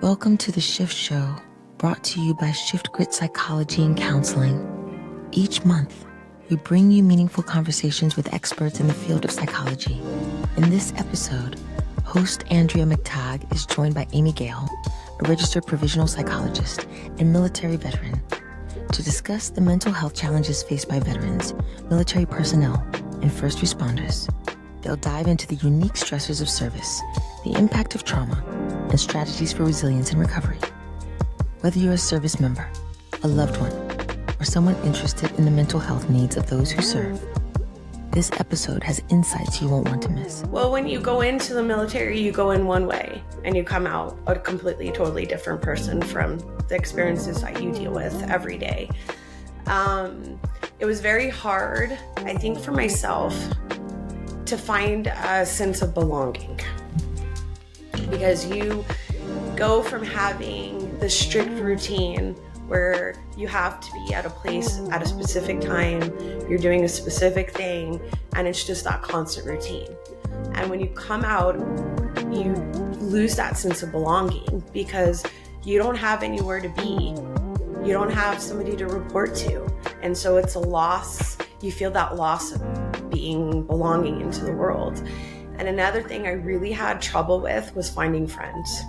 Welcome to the Shift Show, brought to you by Shift Grit Psychology and Counseling. Each month, we bring you meaningful conversations with experts in the field of psychology. In this episode, host Andrea McTague is joined by Gale, a registered provisional psychologist and military veteran, to discuss the mental health challenges faced by veterans, military personnel, and first responders. They'll dive into the unique stressors of service, the impact of trauma, and strategies for resilience and recovery. Whether you're a service member, a loved one, or someone interested in the mental health needs of those who serve, this episode has insights you won't want to miss. Well, when you go into the military, you go in one way and you come out a completely, totally different person from the experiences that you deal with every day. It was very hard, I think, for myself to find a sense of belonging, because you go from having the strict routine where you have to be at a place at a specific time, you're doing a specific thing, and it's just that constant routine. And when you come out, you lose that sense of belonging because you don't have anywhere to be. You don't have somebody to report to. And so it's a loss. You feel that loss of belonging into the world. And another thing I really had trouble with was finding friends.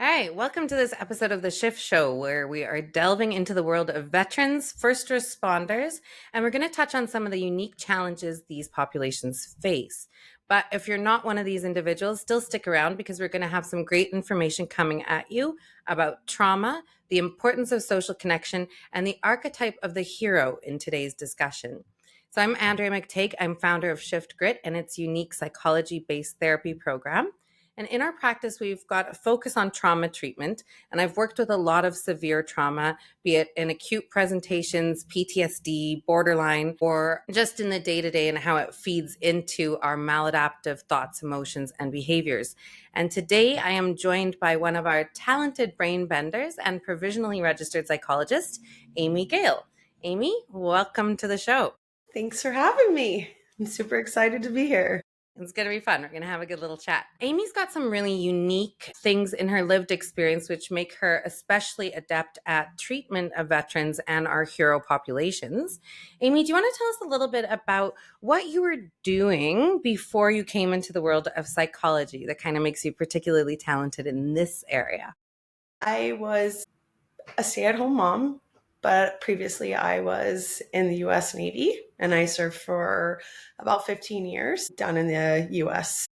All right, welcome to this episode of The Shift Show, where we are delving into the world of veterans, first responders, and we're going to touch on some of the unique challenges these populations face. But if you're not one of these individuals, still stick around because we're going to have some great information coming at you about trauma, the importance of social connection, and the archetype of the hero in today's discussion. So I'm Andrea McTague. I'm founder of Shift Grit and its unique psychology-based therapy program. And in our practice, we've got a focus on trauma treatment. And I've worked with a lot of severe trauma, be it in acute presentations, PTSD, borderline, or just in the day-to-day and how it feeds into our maladaptive thoughts, emotions, and behaviors. And today I am joined by one of our talented brain benders and provisionally registered psychologist, Gale. Amy, welcome to the show. Thanks for having me. I'm super excited to be here. It's going to be fun. We're going to have a good little chat. Amy's got some really unique things in her lived experience, which make her especially adept at treatment of veterans and our hero populations. Amy, do you want to tell us a little bit about what you were doing before you came into the world of psychology that kind of makes you particularly talented in this area? I was a stay-at-home mom, but previously I was in the U.S. Navy, and I served for about 15 years down in the U.S.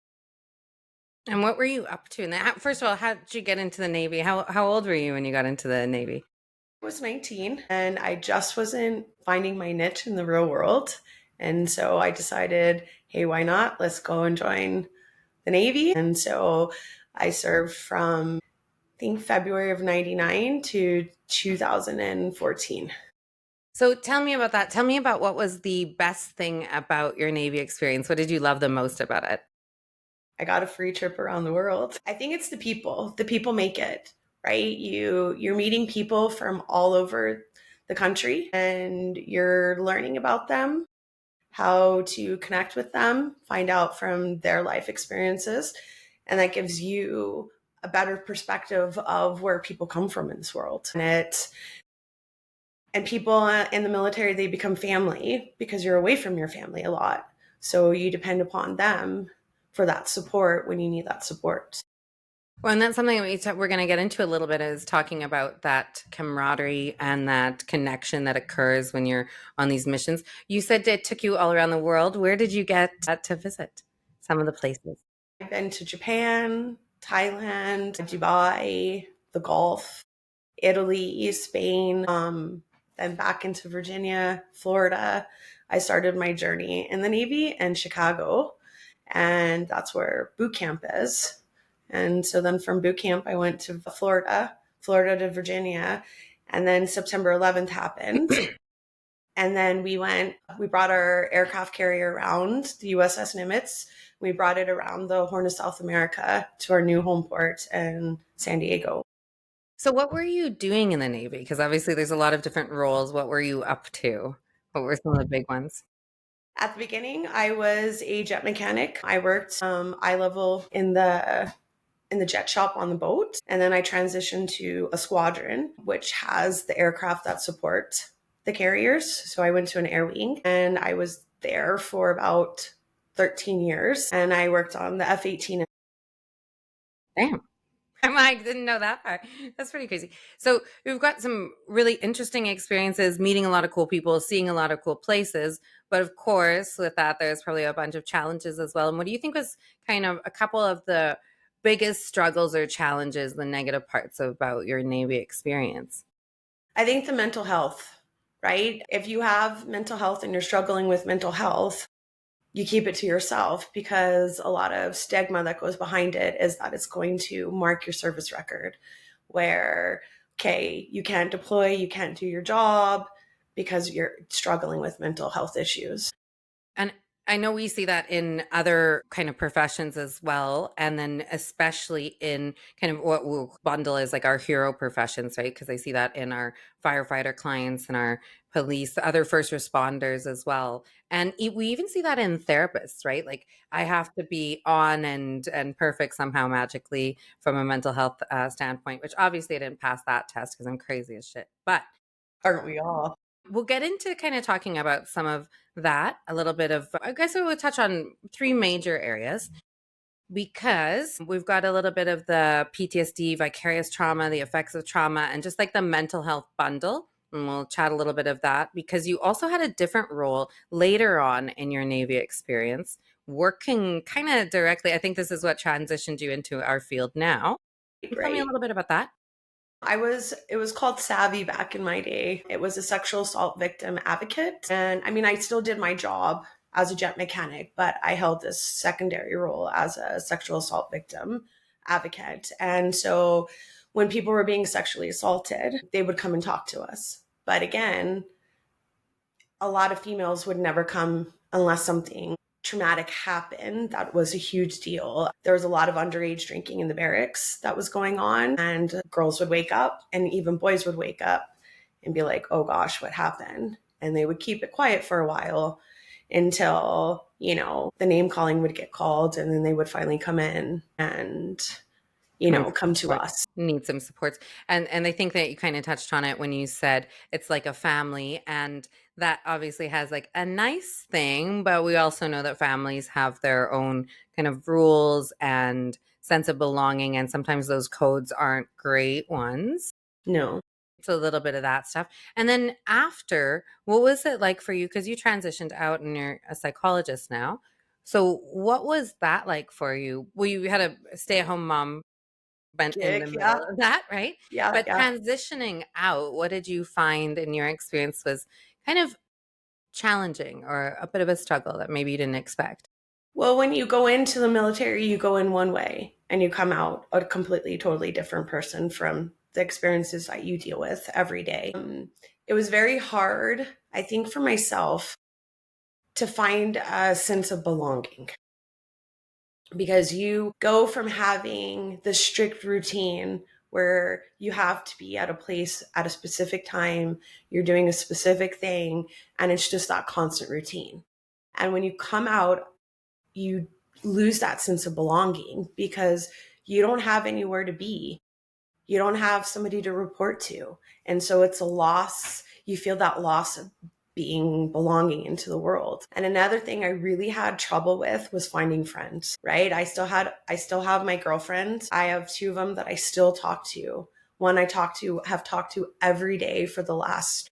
And what were you up to? And first of all, how did you get into the Navy? How old were you when you got into the Navy? I was 19, and I just wasn't finding my niche in the real world. And so I decided, hey, why not? Let's go and join the Navy. And so I served from, I think, February of 99 to 2014. So tell me about that. Tell me about what was the best thing about your Navy experience. What did you love the most about it? I got a free trip around the world. I think it's the people. The people make it, right? You're meeting people from all over the country and you're learning about them, how to connect with them, find out from their life experiences. And that gives you a better perspective of where people come from in this world. And people in the military, they become family because you're away from your family a lot. So you depend upon them for that support when you need that support. Well, and that's something that we're going to get into a little bit, is talking about that camaraderie and that connection that occurs when you're on these missions. You said it took you all around the world. Where did you get to visit some of the places? I've been to Japan, Thailand, Dubai, the Gulf, Italy, Spain, then back into Virginia, Florida. I started my journey in the Navy in Chicago, and that's where boot camp is. And so then from boot camp, I went to Florida to Virginia, and then September 11th happened. And then we brought our aircraft carrier around the USS Nimitz. We brought it around the Horn of South America to our new home port in San Diego. So what were you doing in the Navy? Because obviously there's a lot of different roles. What were you up to? What were some of the big ones? At the beginning, I was a jet mechanic. I worked eye level in the in the jet shop on the boat. And then I transitioned to a squadron, which has the aircraft that support the carriers. So I went to an air wing and I was there for about 13 years. And I worked on the F-18. Damn. I didn't know that part. That's pretty crazy. So we've got some really interesting experiences, meeting a lot of cool people, seeing a lot of cool places. But of course, with that, there's probably a bunch of challenges as well. And what do you think was kind of a couple of the biggest struggles or challenges, the negative parts about your Navy experience? I think the mental health, right? If you have mental health and you're struggling with mental health, you keep it to yourself because a lot of stigma that goes behind it is that it's going to mark your service record where, okay, you can't deploy, you can't do your job because you're struggling with mental health issues. And I know we see that in other kind of professions as well. And then especially in kind of what we'll bundle as like our hero professions, right? Because I see that in our firefighter clients and our police, other first responders as well. And we even see that in therapists, right? Like I have to be on and perfect somehow magically from a mental health standpoint, which obviously I didn't pass that test because I'm crazy as shit. But Aren't we all? we'll get into kind of talking about some of that, a little bit of, I guess we will touch on three major areas because we've got a little bit of the PTSD, vicarious trauma, the effects of trauma, and just like the mental health bundle. And we'll chat a little bit of that because you also had a different role later on in your Navy experience, working kind of directly. I think this is what transitioned you into our field now. Can you tell me a Right. little bit about that? It was called Savvy back in my day. It was a sexual assault victim advocate. And I mean, I still did my job as a jet mechanic, but I held this secondary role as a sexual assault victim advocate. And so when people were being sexually assaulted, they would come and talk to us. But again, a lot of females would never come unless something traumatic happened. That was a huge deal. There was a lot of underage drinking in the barracks that was going on, and girls would wake up, and even boys would wake up and be like, oh gosh, what happened? And they would keep it quiet for a while until, the name calling would get called, and then they would finally come in and, come to us. Need some supports. And I think that you kind of touched on it when you said it's like a family, and that obviously has like a nice thing, but we also know that families have their own kind of rules and sense of belonging, and sometimes those codes aren't great ones. No. It's a little bit of that stuff. And then after, what was it like for you? Because you transitioned out and you're a psychologist now. So what was that like for you? Well, you had a stay-at-home mom been in the Gig, middle yeah. of that, right? Yeah, But yeah. transitioning out, what did you find in your experience was kind of challenging or a bit of a struggle that maybe you didn't expect? Well, when you go into the military, you go in one way and you come out a completely, totally different person from the experiences that you deal with every day. It was very hard, I think, for myself to find a sense of belonging because you go from having the strict routine where you have to be at a place at a specific time, you're doing a specific thing, and it's just that constant routine. And when you come out, you lose that sense of belonging because you don't have anywhere to be. You don't have somebody to report to. And so it's a loss. You feel that loss of being belonging into the world. And another thing I really had trouble with was finding friends, right? I still have my girlfriend. I have two of them that I still talk to. One I have talked to every day for the last,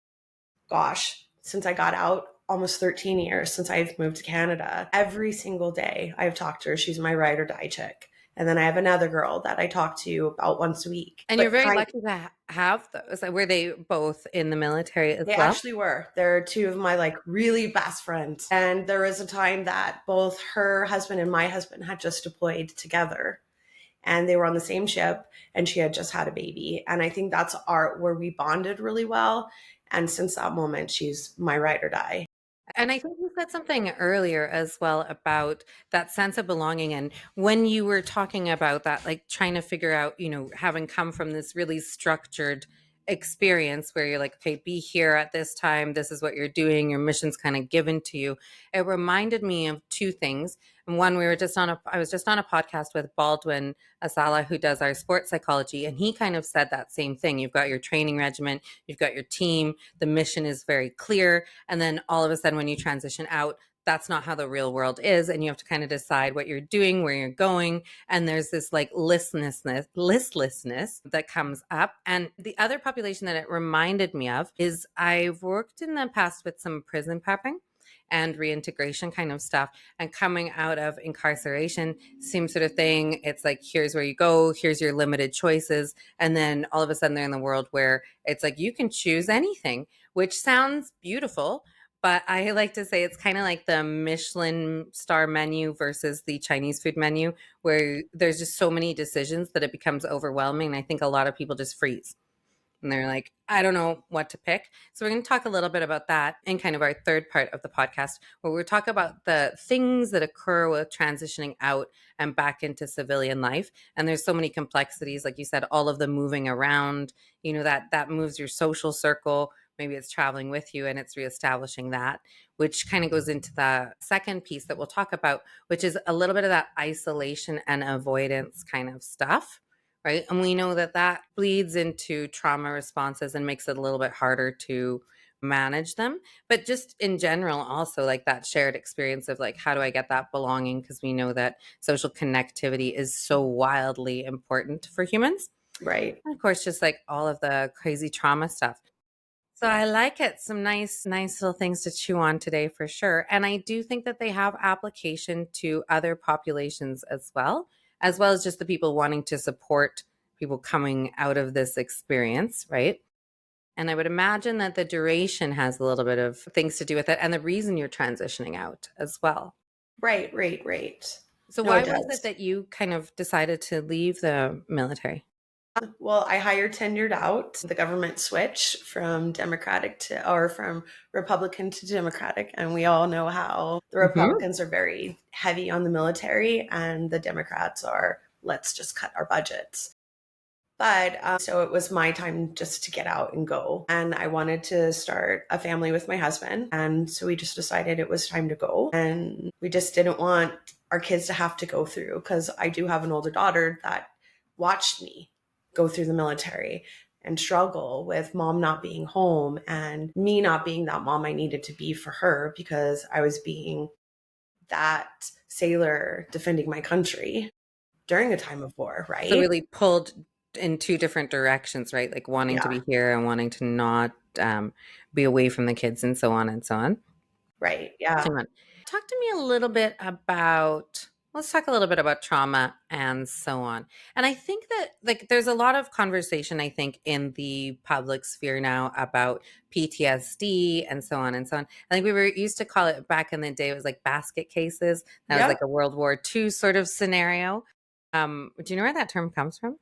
gosh, since I got out, almost 13 years since I've moved to Canada. Every single day I've talked to her. She's my ride or die chick. And then I have another girl that I talk to about once a week. And you're very lucky to have those. Were they both in the military as They well? actually were. They're two of my really best friends. And there was a time that both her husband and my husband had just deployed together. And they were on the same ship and she had just had a baby. And I think that's where we bonded really well. And since that moment, she's my ride or die. And I think you said something earlier as well about that sense of belonging. And when you were talking about that, like trying to figure out, having come from this really structured experience where you're like, okay, be here at this time. This is what you're doing. Your mission's kind of given to you. It reminded me of two things. And one, I was just on a podcast with Baldwin Asala, who does our sports psychology. And he kind of said that same thing. You've got your training regimen, you've got your team, the mission is very clear. And then all of a sudden, when you transition out, that's not how the real world is. And you have to kind of decide what you're doing, where you're going. And there's this like listlessness that comes up. And the other population that it reminded me of is I've worked in the past with some prison prepping and reintegration kind of stuff, and coming out of incarceration, same sort of thing. It's like, here's where you go, here's your limited choices. And then all of a sudden they're in the world where it's like, you can choose anything, which sounds beautiful. But I like to say it's kind of like the Michelin star menu versus the Chinese food menu, where there's just so many decisions that it becomes overwhelming. And I think a lot of people just freeze and they're like, I don't know what to pick. So we're going to talk a little bit about that in kind of our third part of the podcast, where we'll talk about the things that occur with transitioning out and back into civilian life. And there's so many complexities, like you said, all of the moving around, that moves your social circle. Maybe it's traveling with you and it's reestablishing that, which kind of goes into the second piece that we'll talk about, which is a little bit of that isolation and avoidance kind of stuff, right? And we know that that bleeds into trauma responses and makes it a little bit harder to manage them. But just in general, also like that shared experience of like, how do I get that belonging? Because we know that social connectivity is so wildly important for humans. Right. And of course, just like all of the crazy trauma stuff. So I like it. Some nice little things to chew on today for sure. And I do think that they have application to other populations as well as just the people wanting to support people coming out of this experience, right? And I would imagine that the duration has a little bit of things to do with it and the reason you're transitioning out as well. Right. So No, it why was does. it that you kind of decided to leave the military? Well, I hired tenured out. The government switch from from Republican to Democratic. And we all know how the Mm-hmm. Republicans are very heavy on the military and the Democrats are, let's just cut our budgets. But so it was my time just to get out and go. And I wanted to start a family with my husband. And so we just decided it was time to go. And we just didn't want our kids to have to go through, because I do have an older daughter that watched me go through the military and struggle with mom not being home and me not being that mom I needed to be for her, because I was being that sailor defending my country during a time of war, So right? really pulled in two different directions, right? Like wanting to Yeah, be here and wanting to not be away from the kids and so on and so on. right. Yeah. Hang on. Talk to me a little bit about, let's talk a little bit about trauma and so on. And I think that like there's a lot of conversation, I think, in the public sphere now about PTSD and so on and so on. I think we were used to call it back in the day, it was like basket cases. That was Yep. like a World War II sort of scenario. Do you know where that term comes from?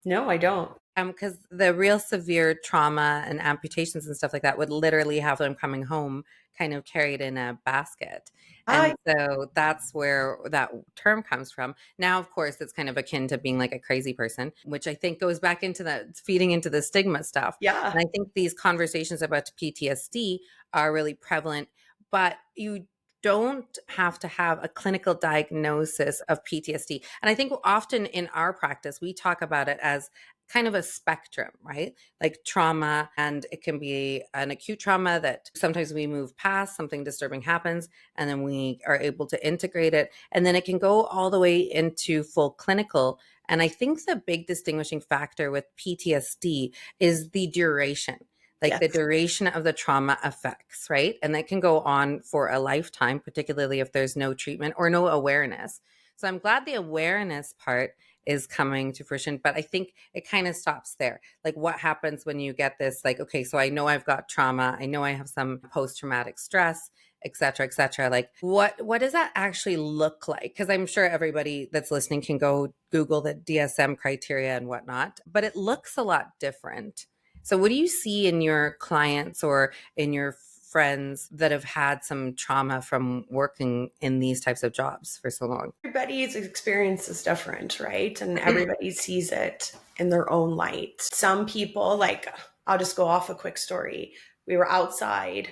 No, I don't. Because the real severe trauma and amputations and stuff like that would literally have them coming home kind of carried in a basket. And I so that's where that term comes from. Now, of course, it's kind of akin to being like a crazy person, which I think goes back into the feeding into the stigma stuff. Yeah. And I think these conversations about PTSD are really prevalent, but you don't have to have a clinical diagnosis of PTSD. And I think often in our practice, we talk about it as kind of a spectrum, right? Like trauma, and it can be an acute trauma that sometimes we move past, something disturbing happens, and then we are able to integrate it. And then it can go all the way into full clinical. And I think the big distinguishing factor with PTSD is the duration. Like the Yes. duration of the trauma effects, right? And that can go on for a lifetime, particularly if there's no treatment or no awareness. So I'm glad the awareness part is coming to fruition, but I think it kind of stops there. Like what happens when you get this, like, okay, so I know I've got trauma, I know I have some post-traumatic stress, et cetera, et cetera. Like what does that actually look like? Because I'm sure everybody that's listening can go Google the DSM criteria and whatnot, but it looks a lot different. So what do you see in your clients or in your friends that have had some trauma from working in these types of jobs for so long? Everybody's experience is different, right? And everybody sees it in their own light. Some people, like I'll just go off a quick story. We were outside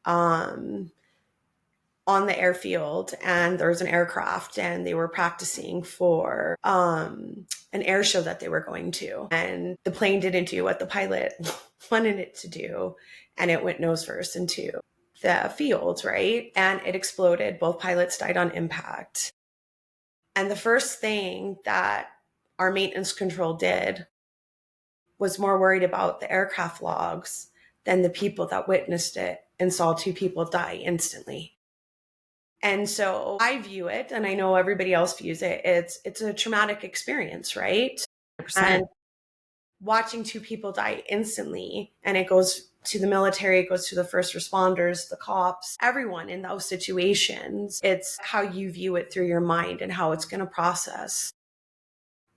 on the airfield, and there was an aircraft, and they were practicing for an air show that they were going to. And the plane didn't do what the pilot wanted it to do, and it went nose first into the field, right? And it exploded. Both pilots died on impact. And the first thing that our maintenance control did was more worried about the aircraft logs than the people that witnessed it and saw two people die instantly. And so I view it, and I know everybody else views it, it's a traumatic experience, right? 100%. And watching two people die instantly, and it goes to the military, it goes to the first responders, the cops, everyone in those situations. It's how you view it through your mind and how it's going to process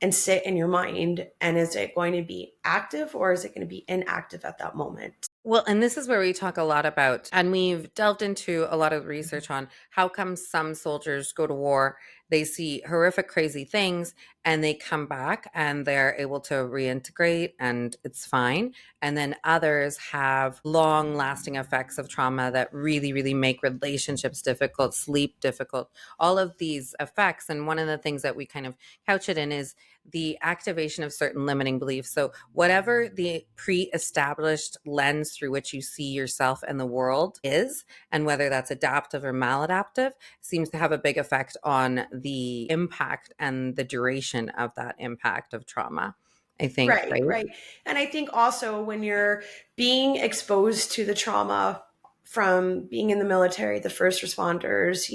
and sit in your mind. And is it going to be active or is it going to be inactive at that moment? Well, and this is where we talk a lot about, and we've delved into a lot of research on how come some soldiers go to war, they see horrific, crazy things, and they come back and they're able to reintegrate and it's fine. And then others have long lasting effects of trauma that really, really make relationships difficult, sleep difficult, all of these effects. And one of the things that we kind of couch it in is the activation of certain limiting beliefs. So, whatever the pre established lens through which you see yourself and the world is, and whether that's adaptive or maladaptive, seems to have a big effect on the impact and the duration of that impact of trauma. I think, Right, right? right. And I think also when you're being exposed to the trauma from being in the military, the first responders,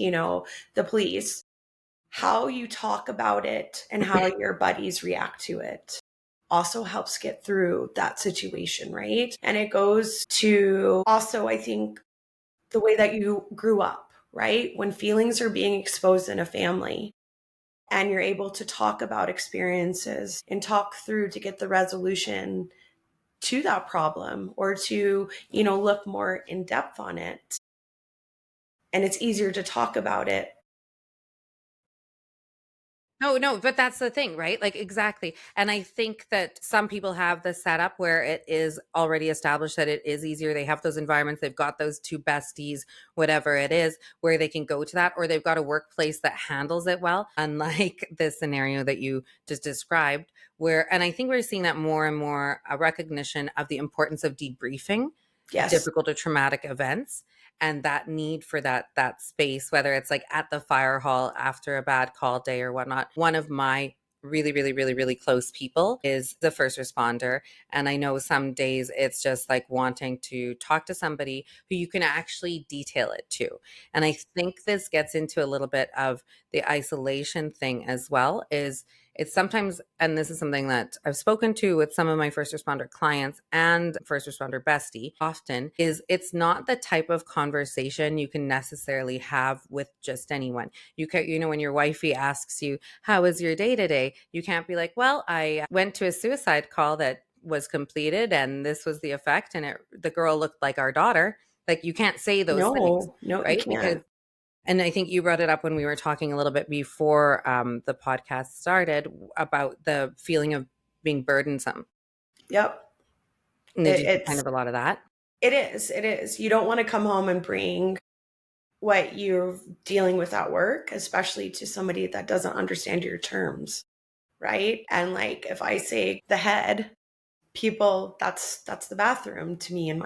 the police, how you talk about it and how your buddies react to it also helps get through that situation, right? And it goes to also, I think, the way that you grew up, right? When feelings are being exposed in a family and you're able to talk about experiences and talk through to get the resolution to that problem or to, look more in depth on it. And it's easier to talk about it. No, but that's the thing, right? Like, exactly. And I think that some people have the setup where it is already established that it is easier. They have those environments, they've got those two besties, whatever it is, where they can go to that, or they've got a workplace that handles it well, unlike the scenario that you just described, where, and I think we're seeing that more and more, a recognition of the importance of debriefing Yes. difficult or traumatic events, and that need for that space, whether it's like at the fire hall after a bad call day or whatnot. One of my really, really, really, really close people is the first responder, and I know some days it's just like wanting to talk to somebody who you can actually detail it to. And I think this gets into a little bit of the isolation thing as well. Is it's sometimes, and this is something that I've spoken to with some of my first responder clients and first responder bestie often, is it's not the type of conversation you can necessarily have with just anyone. You can, when your wifey asks you, how was your day today? You can't be like, well, I went to a suicide call that was completed and this was the effect, and the girl looked like our daughter. Like, you can't say those things, No, you right? Because, can't. and I think you brought it up when we were talking a little bit before the podcast started about the feeling of being burdensome. Yep. And did you see kind It's of a lot of that? it is. It is. You don't want to come home and bring what you're dealing with at work, especially to somebody that doesn't understand your terms, right? And like if I say the head, people, that's the bathroom to me in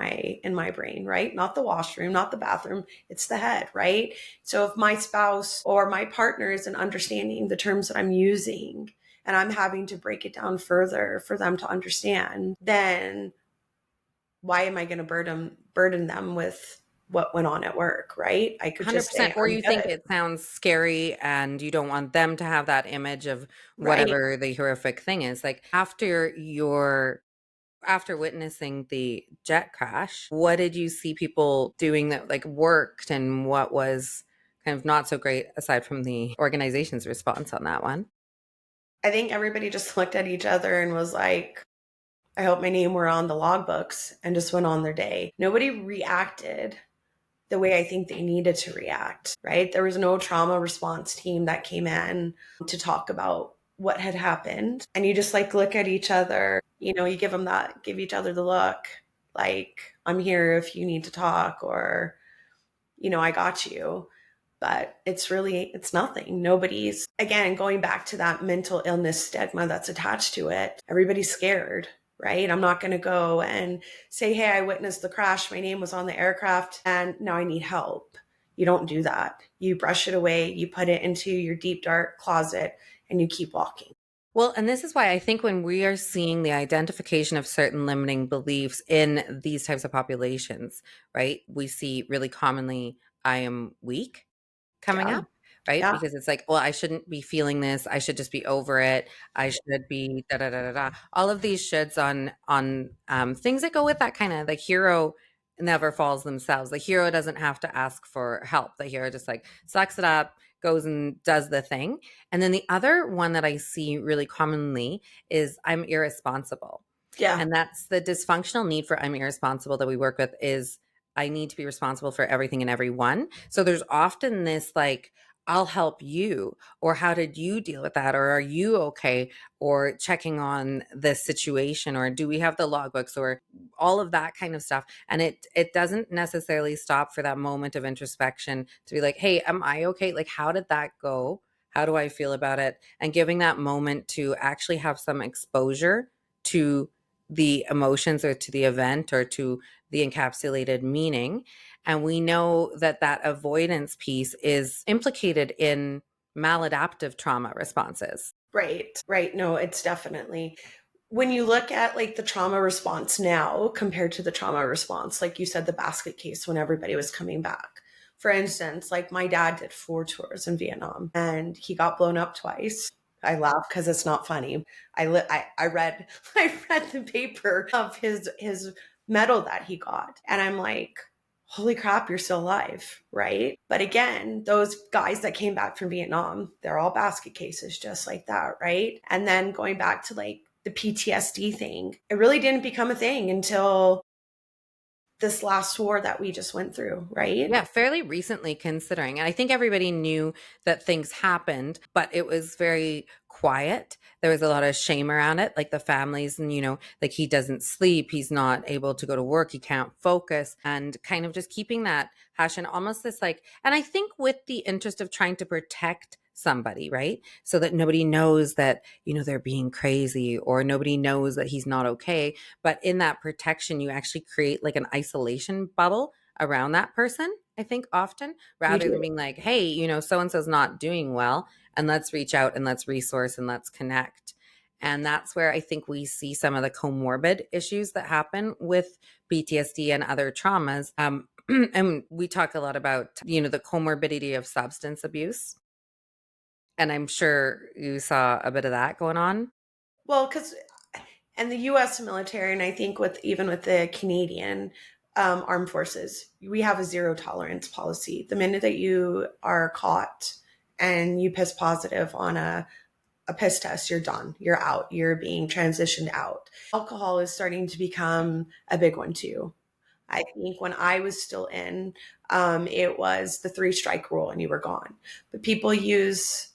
my brain, right? Not the washroom, not the bathroom, it's the head, right? So if my spouse or my partner isn't understanding the terms that I'm using and I'm having to break it down further for them to understand, then why am I going to burden them with what went on at work, right? I could just say 100%. Or I'm you think good. it sounds scary and you don't want them to have that image of Right. whatever the horrific thing is. Like, after witnessing the jet crash, what did you see people doing that like worked, and what was kind of not so great aside from the organization's response on that one? I think everybody just looked at each other and was like, I hope my name were on the logbooks, and just went on their day. Nobody reacted the way I think they needed to react, right? There was no trauma response team that came in to talk about what had happened. And you just like look at each other, you give each other the look Like, I'm here if you need to talk, or, I got you. But it's nothing. Nobody's, again, going back to that mental illness stigma that's attached to it. Everybody's scared, right? I'm not going to go and say, hey, I witnessed the crash. My name was on the aircraft and now I need help. You don't do that. You brush it away, you put it into your deep, dark closet, and you keep walking. Well, and this is why I think when we are seeing the identification of certain limiting beliefs in these types of populations, right, we see really commonly, I am weak coming Yeah. up, right? Yeah. Because it's like, well, I shouldn't be feeling this. I should just be over it. I should be da da da da da. All of these shoulds on things that go with that kind of, like, hero never falls themselves. The hero doesn't have to ask for help. The hero just like sucks it up, goes and does the thing. And then the other one that I see really commonly is I'm irresponsible. Yeah. And that's the dysfunctional need for I'm irresponsible that we work with is I need to be responsible for everything and everyone. So there's often this like, I'll help you, or how did you deal with that? Or are you okay? Or checking on this situation, or do we have the logbooks, or all of that kind of stuff. And it doesn't necessarily stop for that moment of introspection to be like, hey, am I okay? Like, how did that go? How do I feel about it? And giving that moment to actually have some exposure to the emotions or to the event or to the encapsulated meaning. And we know that that avoidance piece is implicated in maladaptive trauma responses. Right. Right. No, it's definitely, when you look at like the trauma response now compared to the trauma response, like you said, the basket case when everybody was coming back. For instance, like my dad did 4 tours in Vietnam and he got blown up twice. I laugh because it's not funny. I read I read the paper of his medal that he got, and I'm like, holy crap, you're still alive, right? But again, those guys that came back from Vietnam, they're all basket cases just like that, right? And then going back to like the PTSD thing, it really didn't become a thing until this last war that we just went through, right? Yeah, fairly recently considering. And I think everybody knew that things happened, but it was very quiet. There was a lot of shame around it, like the families, and, like he doesn't sleep, he's not able to go to work, he can't focus, and kind of just keeping that hush and almost this like, and I think with the interest of trying to protect somebody, right? So that nobody knows that, they're being crazy or nobody knows that he's not okay. But in that protection, you actually create like an isolation bubble around that person, I think often, You rather than do. being like, hey, so and so's not doing well, and let's reach out and let's resource and let's connect. And that's where I think we see some of the comorbid issues that happen with PTSD and other traumas. And we talk a lot about, the comorbidity of substance abuse. And I'm sure you saw a bit of that going on. Well, because and the US military, and I think with even with the Canadian armed forces, we have a zero tolerance policy. The minute that you are caught and you piss positive on a piss test, you're done. You're out. You're being transitioned out. Alcohol is starting to become a big one too. I think when I was still in, it was the 3 strike rule and you were gone. But people use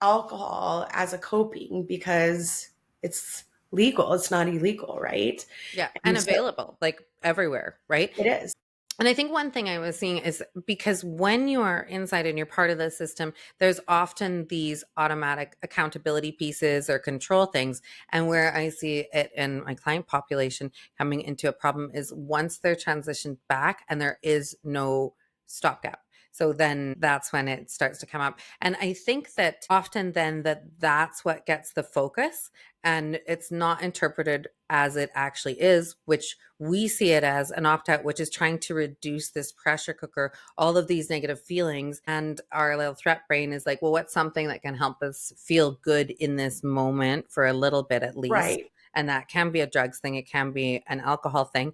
alcohol as a coping because it's legal. It's not illegal, right? Yeah. And And so available like everywhere, right? it is. And I think one thing I was seeing is because when you are inside and you're part of the system, there's often these automatic accountability pieces or control things. And where I see it in my client population coming into a problem is once they're transitioned back and there is no stopgap. So then that's when it starts to come up. And I think that often then that's what gets the focus and it's not interpreted as it actually is, which we see it as an opt out, which is trying to reduce this pressure cooker, all of these negative feelings. And our little threat brain is like, well, what's something that can help us feel good in this moment for a little bit at least? Right. And that can be a drugs thing, it can be an alcohol thing.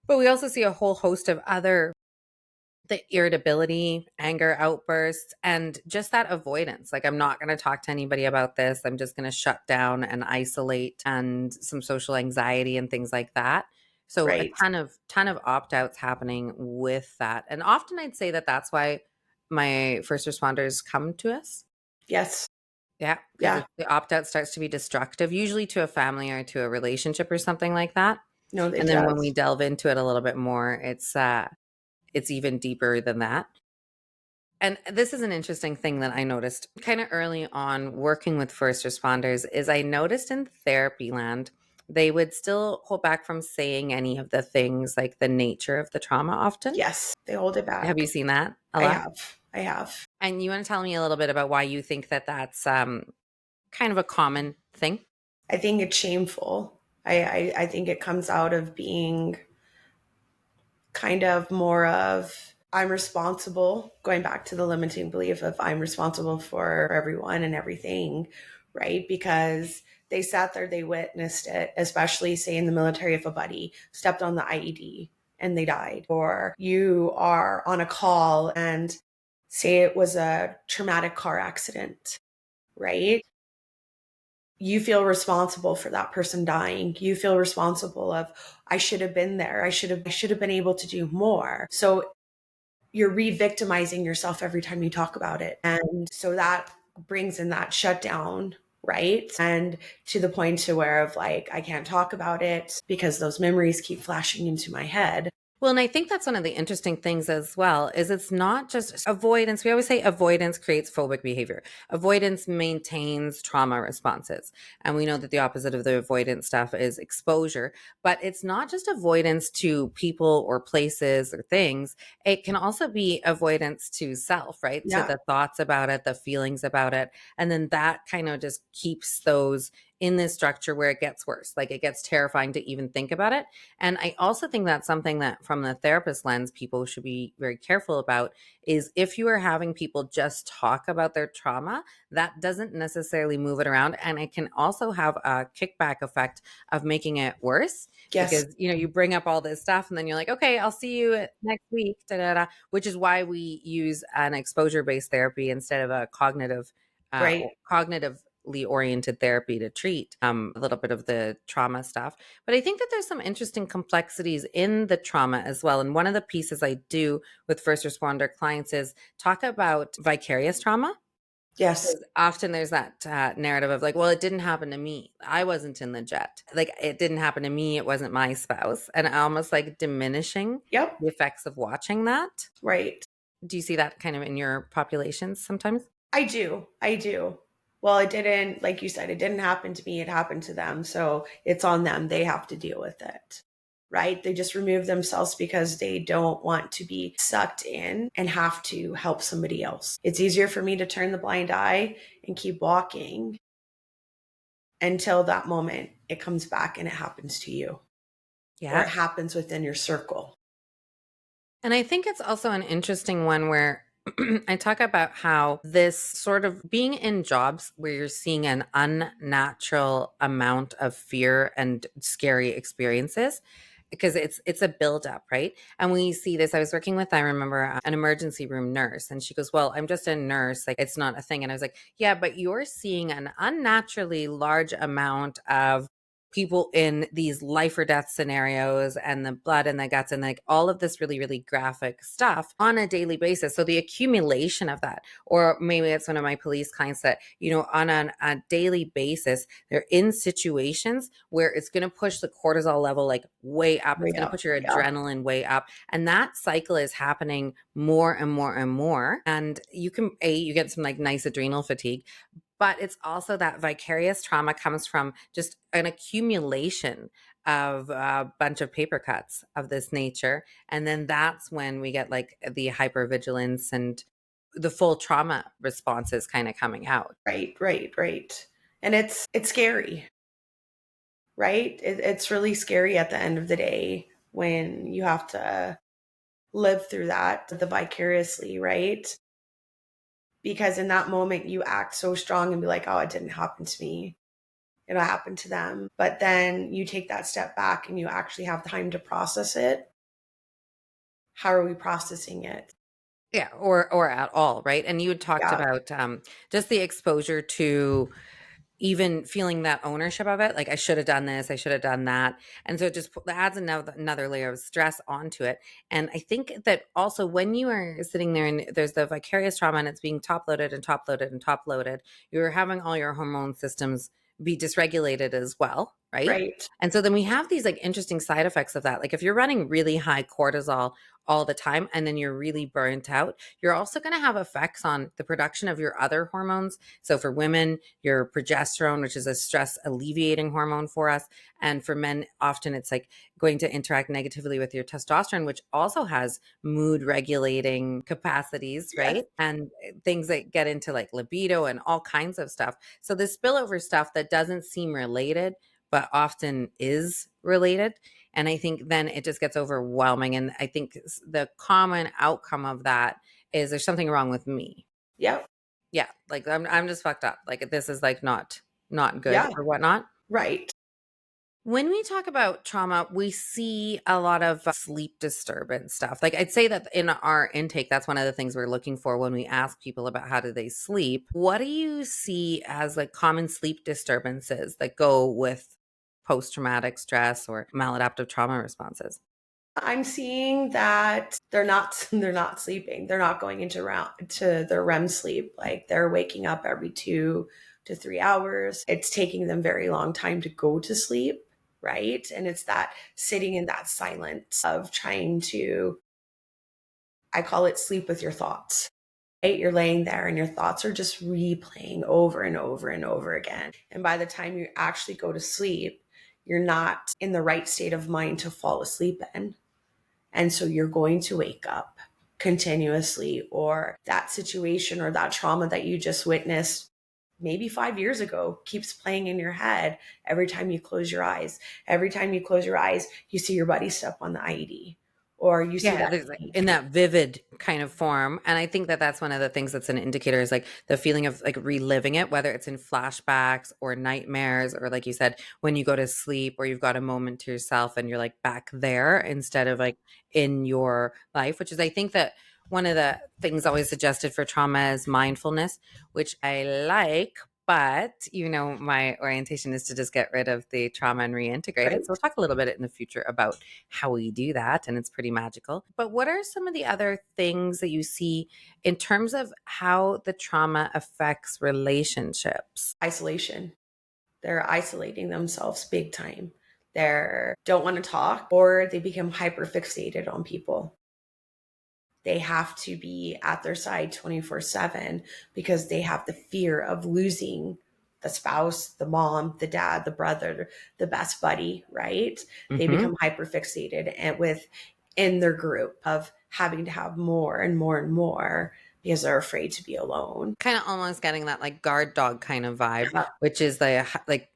But we also see a whole host of other the irritability, anger outbursts, and just that avoidance. Like, I'm not going to talk to anybody about this. I'm just going to shut down and isolate and some social anxiety and things like that. So a Right. ton of opt-outs happening with that. And often I'd say that that's why my first responders come to us. Yes. Yeah, because Yeah. if the opt-out starts to be destructive, usually to a family or to a relationship or something like that. No, it And then when we does. delve into it a little bit more, it's even deeper than that. And this is an interesting thing that I noticed kind of early on working with first responders is I noticed in therapy land, they would still hold back from saying any of the things like the nature of the trauma often. Yes, they hold it Have back. you seen that a I lot? have. I have. And you want to tell me a little bit about why you think that that's kind of a common thing? I think it's shameful. I think it comes out of being kind of more of I'm responsible, going back to the limiting belief of I'm responsible for everyone and everything, right? Because they sat there, they witnessed it, especially say in the military, if a buddy stepped on the IED and they died, or you are on a call and say it was a traumatic car accident, right? You feel responsible for that person dying. You feel responsible of I should have been there. I should have been able to do more. So you're re-victimizing yourself every time you talk about it. And so that brings in that shutdown, right? And to the point to where of like I can't talk about it because those memories keep flashing into my head. Well, and I think that's one of the interesting things as well is it's not just avoidance. We always say avoidance creates phobic behavior. Avoidance maintains trauma responses. And we know that the opposite of the avoidance stuff is exposure, but it's not just avoidance to people or places or things. It can also be avoidance to self, right? To Yeah, the thoughts about it, the feelings about it. And then that kind of just keeps those in this structure where it gets worse. Like it gets terrifying to even think about it. And I also think that's something that from the therapist lens, people should be very careful about is if you are having people just talk about their trauma, that doesn't necessarily move it around. And it can also have a kickback effect of making it worse yes, because, you bring up all this stuff and then you're like, okay, I'll see you next week, da, da, da, which is why we use an exposure-based therapy instead of a right, cognitively oriented therapy to treat a little bit of the trauma stuff. But I think that there's some interesting complexities in the trauma as well. And one of the pieces I do with first responder clients is talk about vicarious trauma. yes, Because often there's that narrative of like, well, it didn't happen to me. I wasn't in the jet. Like, it didn't happen to me. It wasn't my spouse. And almost like diminishing yep, the effects of watching that. right. Do you see that kind of in your populations sometimes? I do. I do. Well, it didn't, like you said, it didn't happen to me. It happened to them. So it's on them. They have to deal with it, right? They just remove themselves because they don't want to be sucked in and have to help somebody else. It's easier for me to turn the blind eye and keep walking until that moment it comes back and it happens to you or Yeah. it happens within your circle. And I think it's also an interesting one where I talk about how this sort of being in jobs where you're seeing an unnatural amount of fear and scary experiences because it's a buildup, right? And we see this. I was working with, I remember, an emergency room nurse, and she goes, "Well, I'm just a nurse. Like, it's not a thing." And I was like, "Yeah, but you're seeing an unnaturally large amount of people in these life or death scenarios and the blood and the guts and like all of this really, really graphic stuff on a daily basis. So the accumulation of that, or maybe it's one of my police clients that, on a daily basis, they're in situations where it's going to push the cortisol level like way up. It's Way going to up. put your Yeah. adrenaline way up. And that cycle is happening more and more and more. And you get some like nice adrenal fatigue, but it's also that vicarious trauma comes from just an accumulation of a bunch of paper cuts of this nature. And then that's when we get like the hypervigilance and the full trauma responses kind of coming out. Right, right, right. And it's scary, right? It's really scary at the end of the day when you have to live through that, the vicariously, right? Because in that moment you act so strong and be like, oh, it didn't happen to me. It'll happen to them. But then you take that step back and you actually have time to process it. How are we processing it? Yeah, or at all, right? And you had talked Yeah, about just the exposure to even feeling that ownership of it, like I should have done this, I should have done that, and so it just adds another layer of stress onto it. And I think that also when you are sitting there and there's the vicarious trauma and it's being top loaded and top loaded and top loaded, you're having all your hormone systems be dysregulated as well, right? Right. And so then we have these like interesting side effects of that. Like if you're running really high cortisol all the time and then you're really burnt out, you're also going to have effects on the production of your other hormones. So for women, your progesterone, which is a stress alleviating hormone for us. And for men, often it's like going to interact negatively with your testosterone, which also has mood regulating capacities, Yes. right? And things that get into like libido and all kinds of stuff. So the spillover stuff that doesn't seem related, but often is related. And I think then it just gets overwhelming. And I think the common outcome of that is there's something wrong with me. Yep. Yeah. Like I'm just fucked up. Like this is like not good Yeah. or whatnot. Right. When we talk about trauma, we see a lot of sleep disturbance stuff. Like I'd say that in our intake, that's one of the things we're looking for when we ask people about how do they sleep. What do you see as like common sleep disturbances that go with post-traumatic stress or maladaptive trauma responses? I'm seeing that they're not sleeping. They're not going into to their REM sleep. Like they're waking up every 2 to 3 hours. It's taking them very long time to go to sleep, right? And it's that sitting in that silence of trying to, I call it sleep with your thoughts. Right? You're laying there and your thoughts are just replaying over and over and over again. And by the time you actually go to sleep, you're not in the right state of mind to fall asleep in. And so you're going to wake up continuously, or that situation or that trauma that you just witnessed maybe 5 years ago keeps playing in your head every time you close your eyes. Every time you close your eyes, you see your buddy step on the IED, or you see Yeah, that. there's like in that vivid kind of form. And I think that that's one of the things that's an indicator is like the feeling of like reliving it, whether it's in flashbacks or nightmares, or like you said, when you go to sleep or you've got a moment to yourself and you're like back there instead of like in your life, which is, I think that one of the things always suggested for trauma is mindfulness, which I like. But, my orientation is to just get rid of the trauma and reintegrate it. Right. So we'll talk a little bit in the future about how we do that, and it's pretty magical. But what are some of the other things that you see in terms of how the trauma affects relationships? Isolation. They're isolating themselves big time. They don't want to talk, or they become hyper fixated on people. They have to be at their side 24/7 because they have the fear of losing the spouse, the mom, the dad, the brother, the best buddy, right? They Mm-hmm. become hyper fixated and in their group of having to have more and more and more because they're afraid to be alone. Kind of almost getting that like guard dog kind of vibe, which is the like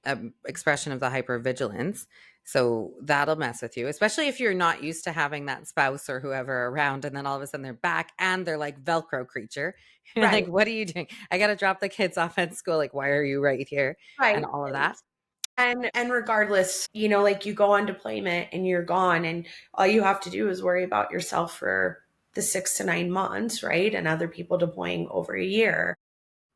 expression of the hypervigilance. So that'll mess with you, especially if you're not used to having that spouse or whoever around, and then all of a sudden they're back and they're like Velcro creature. You're Right, like, what are you doing? I got to drop the kids off at school. Like, why are you right here? And right. all of that. And regardless, like you go on deployment and you're gone, and all you have to do is worry about yourself for the 6 to 9 months, right? And other people deploying over a year.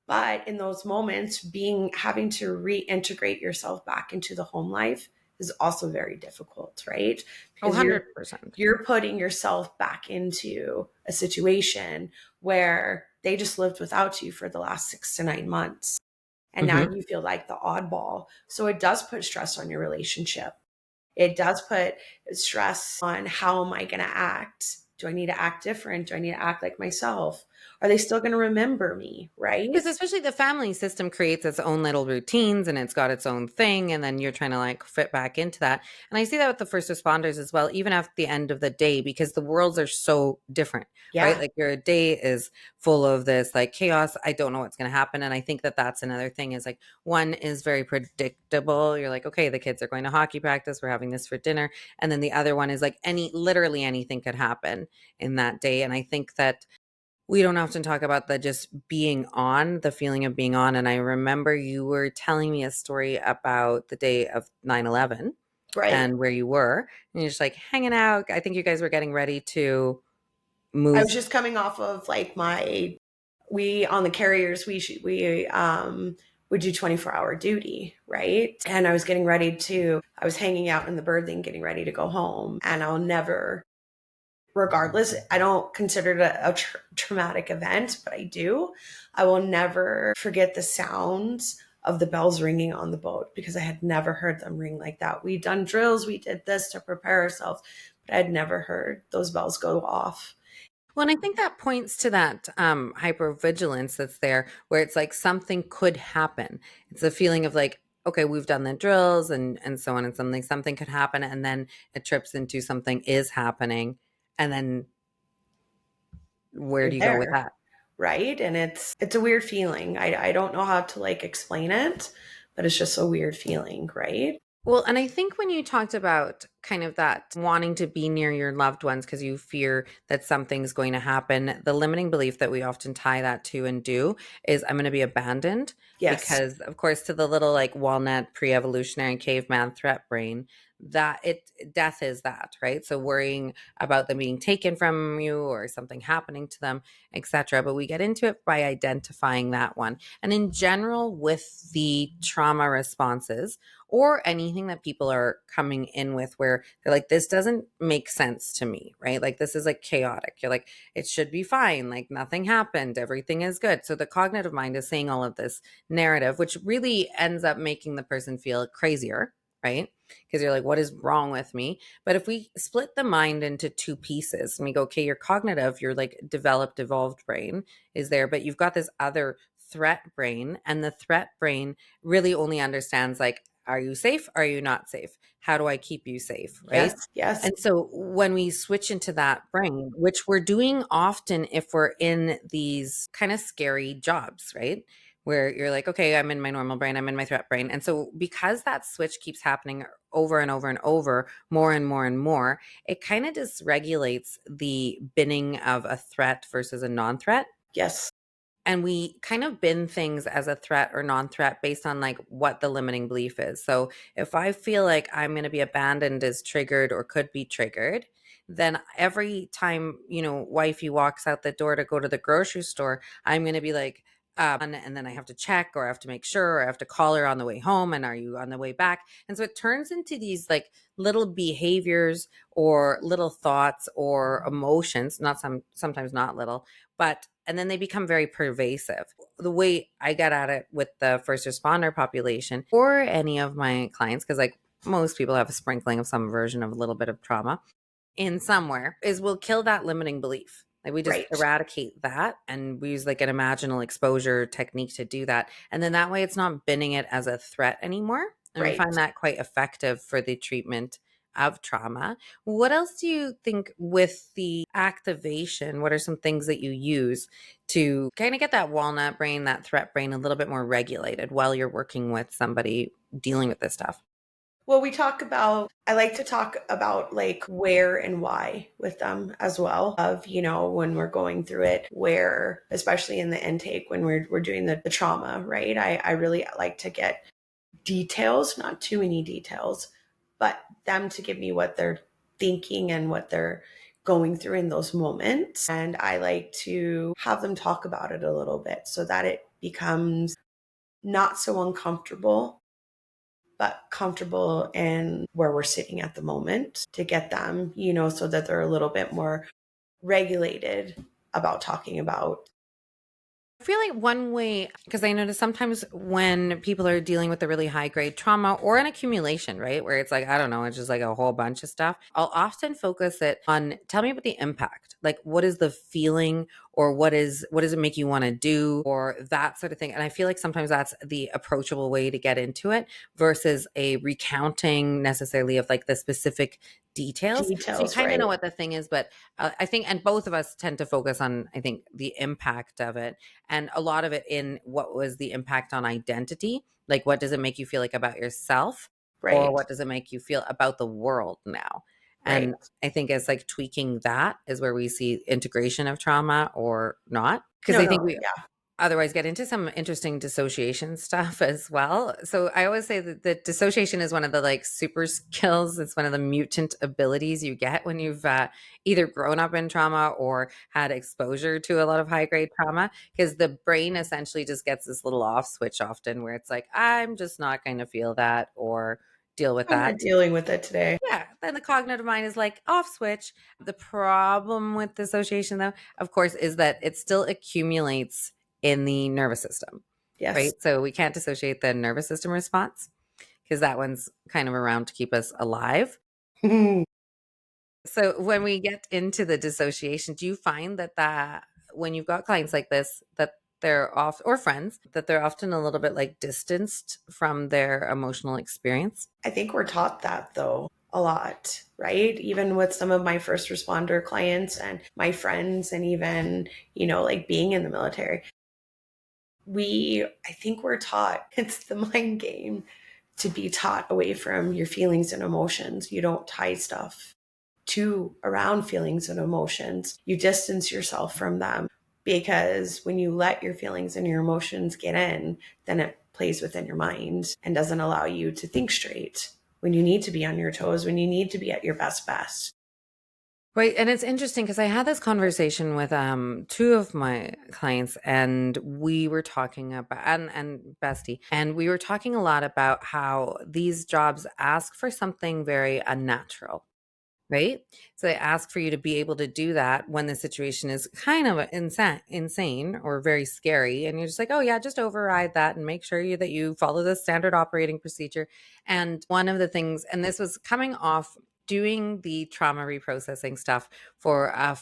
But in those moments, having to reintegrate yourself back into the home life is also very difficult, right? Oh, Because you're 100%. you're putting yourself back into a situation where they just lived without you for the last 6 to 9 months. And now Mm-hmm. you feel like the oddball. So it does put stress on your relationship. It does put stress on, how am I going to act? Do I need to act different? Do I need to act like myself? Are they still going to remember me? Because Right? especially the family system creates its own little routines and it's got its own thing. And then you're trying to like fit back into that. And I see that with the first responders as well, even at the end of the day, because the worlds are so different, right? Yeah. Like your day is full of this like chaos. I don't know what's going to happen. And I think that that's another thing is like one is very predictable. You're like, okay, the kids are going to hockey practice. We're having this for dinner. And then the other one is like literally anything could happen in that day. And I think that we don't often talk about the just being on, the feeling of being on. And I remember you were telling me a story about the day of 9/11 Right. and where you were. And you're just like hanging out. I think you guys were getting ready to I move. was just coming off of like we on the carriers, we would do 24-hour duty, right? And I was hanging out in the berthing, getting ready to go home. And I'll never, regardless, I don't consider it a traumatic event, but I will never forget the sounds of the bells ringing on the boat because I had never heard them ring like that. We'd done drills, we did this to prepare ourselves, but I had never heard those bells go off. Well, and I think that points to that hypervigilance that's there, where it's like something could happen. It's a feeling of like, okay, we've done the drills and so on, and something could happen, and then it trips into something is happening, and then where You're do you go with there, that? right? And it's a weird feeling. I don't know how to like explain it, but it's just a weird feeling, right? Well, and I think when you talked about kind of that wanting to be near your loved ones because you fear that something's going to happen, the limiting belief that we often tie that to and do is I'm going to be abandoned Yes. because, of course, to the little like walnut pre evolutionary caveman threat brain, that death is that, right? So worrying about them being taken from you or something happening to them, etc. But we get into it by identifying that one. And in general, with the trauma responses, or anything that people are coming in with where they're like, this doesn't make sense to me, right? Like, this is like chaotic. You're like, it should be fine. Like, nothing happened. Everything is good. So the cognitive mind is saying all of this narrative, which really ends up making the person feel crazier, right? Because you're like, what is wrong with me? But if we split the mind into two pieces and we go, okay, your cognitive, your like developed, evolved brain is there, but you've got this other threat brain, and the threat brain really only understands like, are you safe? Are you not safe? How do I keep you safe? Right. Yes. Yes. And so when we switch into that brain, which we're doing often if we're in these kind of scary jobs, right? Where you're like, okay, I'm in my normal brain, I'm in my threat brain. And so because that switch keeps happening over and over and over, more and more and more, it kind of dysregulates the binning of a threat versus a non threat. Yes. And we kind of bin things as a threat or non-threat based on like what the limiting belief is. So if I feel like I'm going to be abandoned is triggered or could be triggered, then every time, wifey walks out the door to go to the grocery store, I'm going to be like, and then I have to check or I have to make sure or I have to call her on the way home. And are you on the way back? And so it turns into these like little behaviors or little thoughts or emotions, sometimes not little, but and then they become very pervasive. The way I get at it with the first responder population or any of my clients, because like most people have a sprinkling of some version of a little bit of trauma in somewhere, is we'll kill that limiting belief. Like we just Right. eradicate that and we use like an imaginal exposure technique to do that. And then that way it's not binning it as a threat anymore. And we Right. find that quite effective for the treatment of trauma. What else do you think with the activation? What are some things that you use to kind of get that walnut brain, that threat brain a little bit more regulated while you're working with somebody dealing with this stuff? Well, I like to talk about like where and why with them as well. Of, when we're going through it, where, especially in the intake, when we're doing the trauma, right? I really like to get details, not too many details, but them to give me what they're thinking and what they're going through in those moments. And I like to have them talk about it a little bit so that it becomes not so uncomfortable, but comfortable in where we're sitting at the moment to get them, so that they're a little bit more regulated about talking about. I feel like one way, because I notice sometimes when people are dealing with a really high grade trauma or an accumulation, right, where it's like, I don't know, it's just like a whole bunch of stuff, I'll often focus it on tell me about the impact. Like, what is the feeling or what does it make you want to do or that sort of thing. And I feel like sometimes that's the approachable way to get into it versus a recounting necessarily of like the specific details. So you Details, kind of right? know what the thing is, but I think, and both of us tend to focus on, I think, the impact of it and a lot of it in what was the impact on identity. Like, what does it make you feel like about yourself? Or Right. what does it make you feel about the world now? Right. And I think it's like tweaking that is where we see integration of trauma or not. Because No, I think no, we yeah. otherwise get into some interesting dissociation stuff as well. So I always say that the dissociation is one of the like super skills. It's one of the mutant abilities you get when you've either grown up in trauma or had exposure to a lot of high grade trauma, because the brain essentially just gets this little off switch often where it's like, I'm just not going to feel that or deal with I'm that. not dealing with it today. Yeah, then the cognitive mind is like off switch. The problem with dissociation, though, of course, is that it still accumulates in the nervous system. Yes. right? So we can't dissociate the nervous system response because that one's kind of around to keep us alive. So when we get into the dissociation, do you find that when you've got clients like this, that they're off or friends, that they're often a little bit like distanced from their emotional experience? I think we're taught that though a lot, right? Even with some of my first responder clients and my friends, and even, like being in the military, I think we're taught it's the mind game to be taught away from your feelings and emotions. You don't tie stuff to around feelings and emotions. You distance yourself from them, because when you let your feelings and your emotions get in, then it plays within your mind and doesn't allow you to think straight when you need to be on your toes, when you need to be at your best. Right. And it's interesting because I had this conversation with two of my clients, and we were talking about and Bestie, and we were talking a lot about how these jobs ask for something very unnatural. Right? So they ask for you to be able to do that when the situation is kind of insane or very scary. And you're just like, oh, yeah, just override that and make sure that you follow the standard operating procedure. And one of the things, and this was coming off doing the trauma reprocessing stuff for a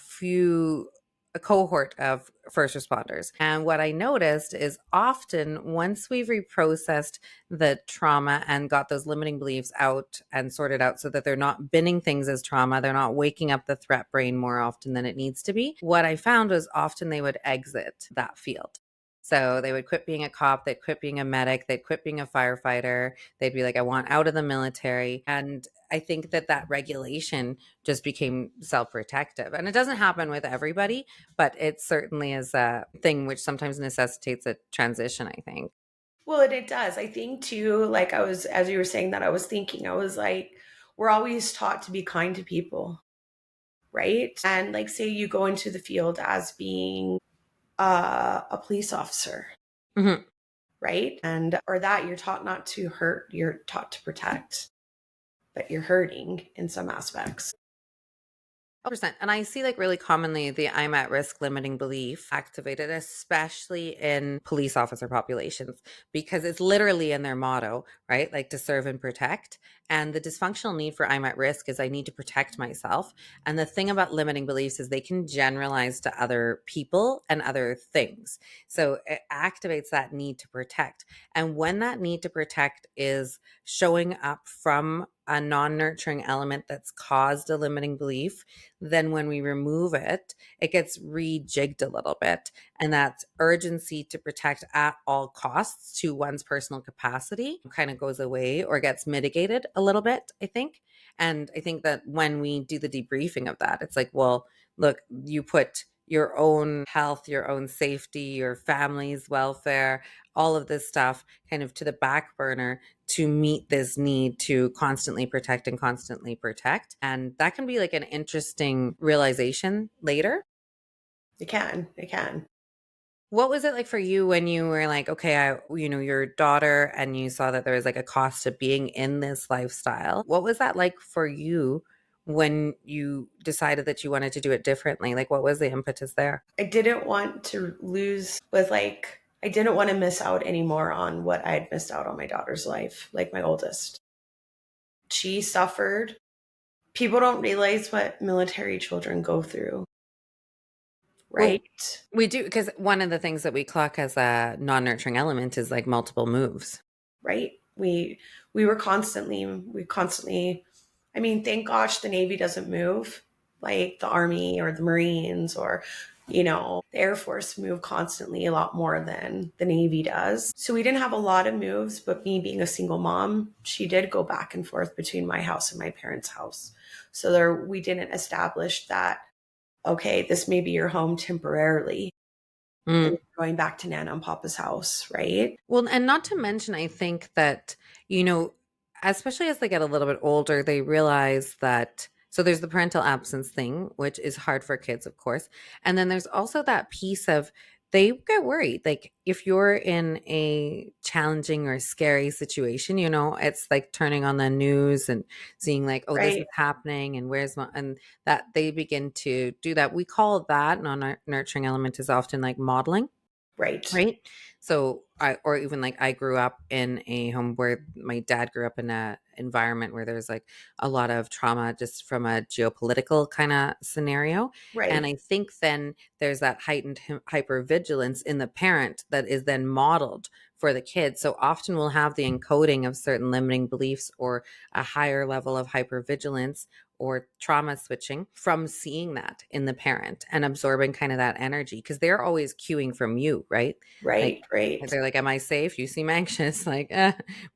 cohort of first responders. And what I noticed is often once we've reprocessed the trauma and got those limiting beliefs out and sorted out so that they're not binning things as trauma, they're not waking up the threat brain more often than it needs to be. What I found was often they would exit that field. So they would quit being a cop, they'd quit being a medic, they'd quit being a firefighter. They'd be like, I want out of the military. And I think that regulation just became self-protective. And it doesn't happen with everybody, but it certainly is a thing which sometimes necessitates a transition, I think. Well, and it does. I think too, like as you were saying that, I was thinking, I was like, we're always taught to be kind to people, right? And like, say you go into the field as being a police officer, Mhm. right? And or that you're taught not to hurt, you're taught to protect, but you're hurting in some aspects. 100%. And I see like really commonly the I'm at risk limiting belief activated, especially in police officer populations, because it's literally in their motto, right? Like to serve and protect. And the dysfunctional need for I'm at risk is I need to protect myself. And the thing about limiting beliefs is they can generalize to other people and other things. So it activates that need to protect. And when that need to protect is showing up from a non nurturing element that's caused a limiting belief, then when we remove it, it gets rejigged a little bit. And that urgency to protect at all costs to one's personal capacity kind of goes away or gets mitigated a little bit, I think. And I think that when we do the debriefing of that, it's like, well, look, you put your own health, your own safety, your family's welfare, all of this stuff kind of to the back burner to meet this need to constantly protect and constantly protect. And that can be like an interesting realization later. It can. What was it like for you when you were like, okay, your daughter, and you saw that there was like a cost to being in this lifestyle? What was that like for you when you decided that you wanted to do it differently? Like, what was the impetus there? I didn't want to lose with like, I didn't want to miss out anymore on what I had missed out on my daughter's life, like my oldest. She suffered. People don't realize what military children go through, Well, right? we do, because one of the things that we clock as a non-nurturing element is like multiple moves. Right? We constantly, I mean, thank gosh the Navy doesn't move like the Army or the Marines, or the Air Force move constantly a lot more than the Navy does. So we didn't have a lot of moves, but me being a single mom, she did go back and forth between my house and my parents' house. So we didn't establish that, okay, this may be your home temporarily, and Mm. you're going back to Nana and Papa's house, right? Well, and not to mention, I think that, you know, especially as they get a little bit older, they realize that. So there's the parental absence thing, which is hard for kids, of course. And then there's also that piece of they get worried. Like if you're in a challenging or scary situation, it's like turning on the news and seeing like, oh, this is Right. happening and and that they begin to do that. We call that non nurturing element is often like modeling. Right. right? So or even like I grew up in a home where my dad grew up in a environment where there's like a lot of trauma just from a geopolitical kind of scenario. And Right. I think then there's that heightened hypervigilance in the parent that is then modeled for the kids. So often we'll have the encoding of certain limiting beliefs or a higher level of hypervigilance or trauma switching from seeing that in the parent and absorbing kind of that energy because they're always cueing from you, right? Like Right. they're like, "Am I safe? You seem anxious." Like,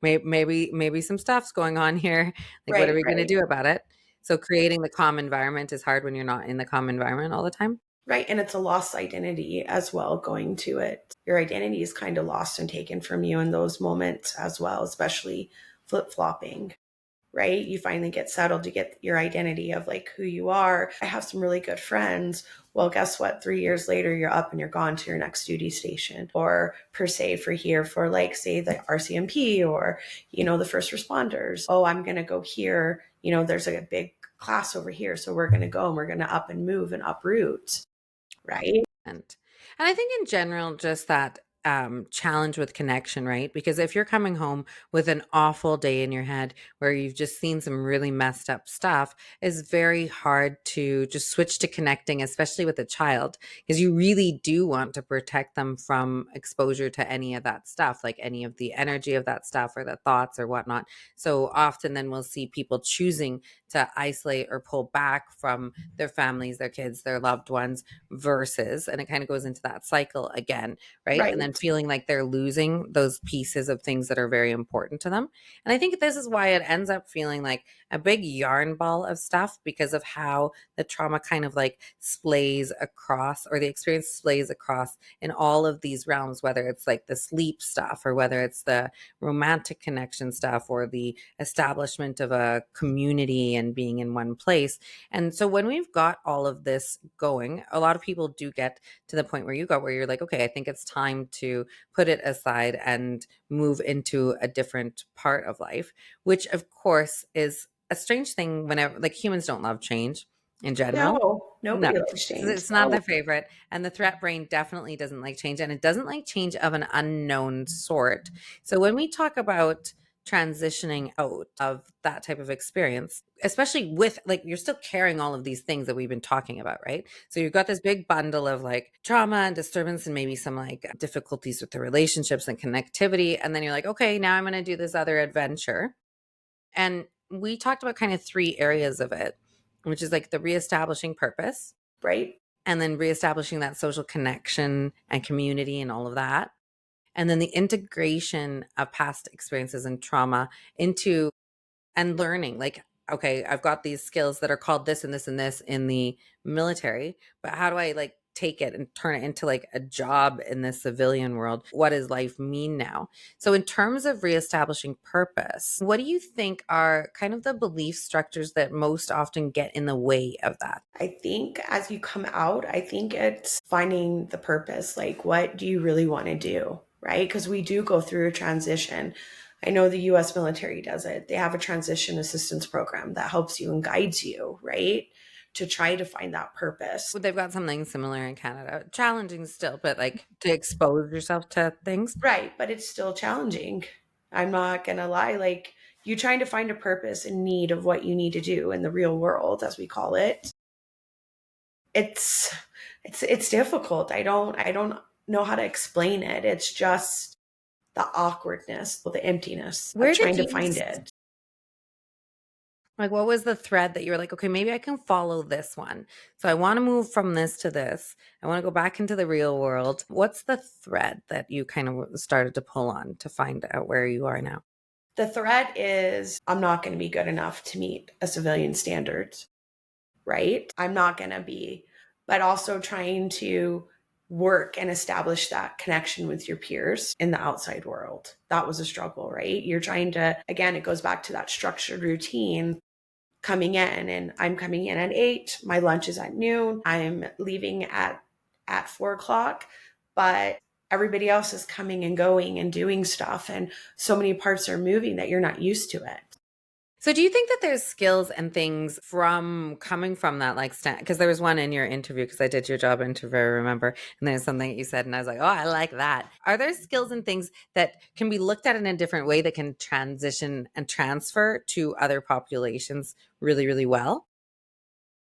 maybe some stuff's going on here. Like, what are we going to Right. do about it? So creating the calm environment is hard when you're not in the calm environment all the time. Right. And it's a lost identity as well going to it. Your identity is kind of lost and taken from you in those moments as well, especially flip flopping. Right. You finally get settled to get your identity of like who you are. I have some really good friends. Well, guess what? 3 years later, you're up and you're gone to your next duty station, or per se for here for like, say, the RCMP or, the first responders. Oh, I'm going to go here. There's a big class over here. So we're going to go and we're going to up and move and uproot. Right. And I think in general, just that challenge with connection, right? Because if you're coming home with an awful day in your head where you've just seen some really messed up stuff, it's very hard to just switch to connecting, especially with a child, because you really do want to protect them from exposure to any of that stuff, like any of the energy of that stuff or the thoughts or whatnot. So often then we'll see people choosing to isolate or pull back from their families, their kids, their loved ones versus, and it kind of goes into that cycle again, right? And then Right. feeling like they're losing those pieces of things that are very important to them. And I think this is why it ends up feeling like a big yarn ball of stuff because of how the trauma kind of like splays across, or the experience splays across in all of these realms, whether it's like the sleep stuff or whether it's the romantic connection stuff or the establishment of a community and being in one place. And so when we've got all of this going, a lot of people do get to the point where you got where you're like, okay, I think it's time to put it aside and move into a different part of life, which of course is a strange thing whenever like humans don't love change in general. No, No, nobody likes so change. it's not No. their favorite. And the threat brain definitely doesn't like change, and it doesn't like change of an unknown sort. So when we talk about transitioning out of that type of experience, especially with like you're still carrying all of these things that we've been talking about, right? So you've got this big bundle of like trauma and disturbance and maybe some like difficulties with the relationships and connectivity. And then you're like, okay, now I'm going to do this other adventure. And we talked about kind of three areas of it, which is like the reestablishing purpose, Right. and then reestablishing that social connection and community and all of that. And then the integration of past experiences and trauma into and learning like, okay, I've got these skills that are called this and this and this in the military, but how do I like take it and turn it into like a job in the civilian world? What does life mean now? So in terms of reestablishing purpose, what do you think are kind of the belief structures that most often get in the way of that? I think as you come out, I think it's finding the purpose. Like, what do you really want to do? Right? Because we do go through a transition. I know the US military does it. They have a transition assistance program that helps you and guides you, right? To try to find that purpose. They've got something similar in Canada, challenging still, but like to expose yourself to things. Right. But it's still challenging. I'm not going to lie. Like, you trying to find a purpose and need of what you need to do in the real world, as we call it. It's it's difficult. I don't know how to explain it. It's just the awkwardness, the emptiness of Where did trying to you find it. Like, what was the thread that you were like, okay, maybe I can follow this one. So I want to move from this to this. I want to go back into the real world. What's the thread that you kind of started to pull on to find out where you are now? The threat is I'm not going to be good enough to meet a civilian standards, right? I'm not going to be, but also trying to work and establish that connection with your peers in the outside world. That was a struggle, right? You're trying to, again, it goes back to that structured routine coming in, and I'm coming in at 8, my lunch is at noon, I'm leaving at 4 o'clock, but everybody else is coming and going and doing stuff, and so many parts are moving that you're not used to it. So do you think that there's skills and things from coming from that, like, because there was one in your interview, because I did your job interview, I remember, and there's something that you said, and I was like, oh, I like that. Are there skills and things that can be looked at in a different way that can transition and transfer to other populations really, really well?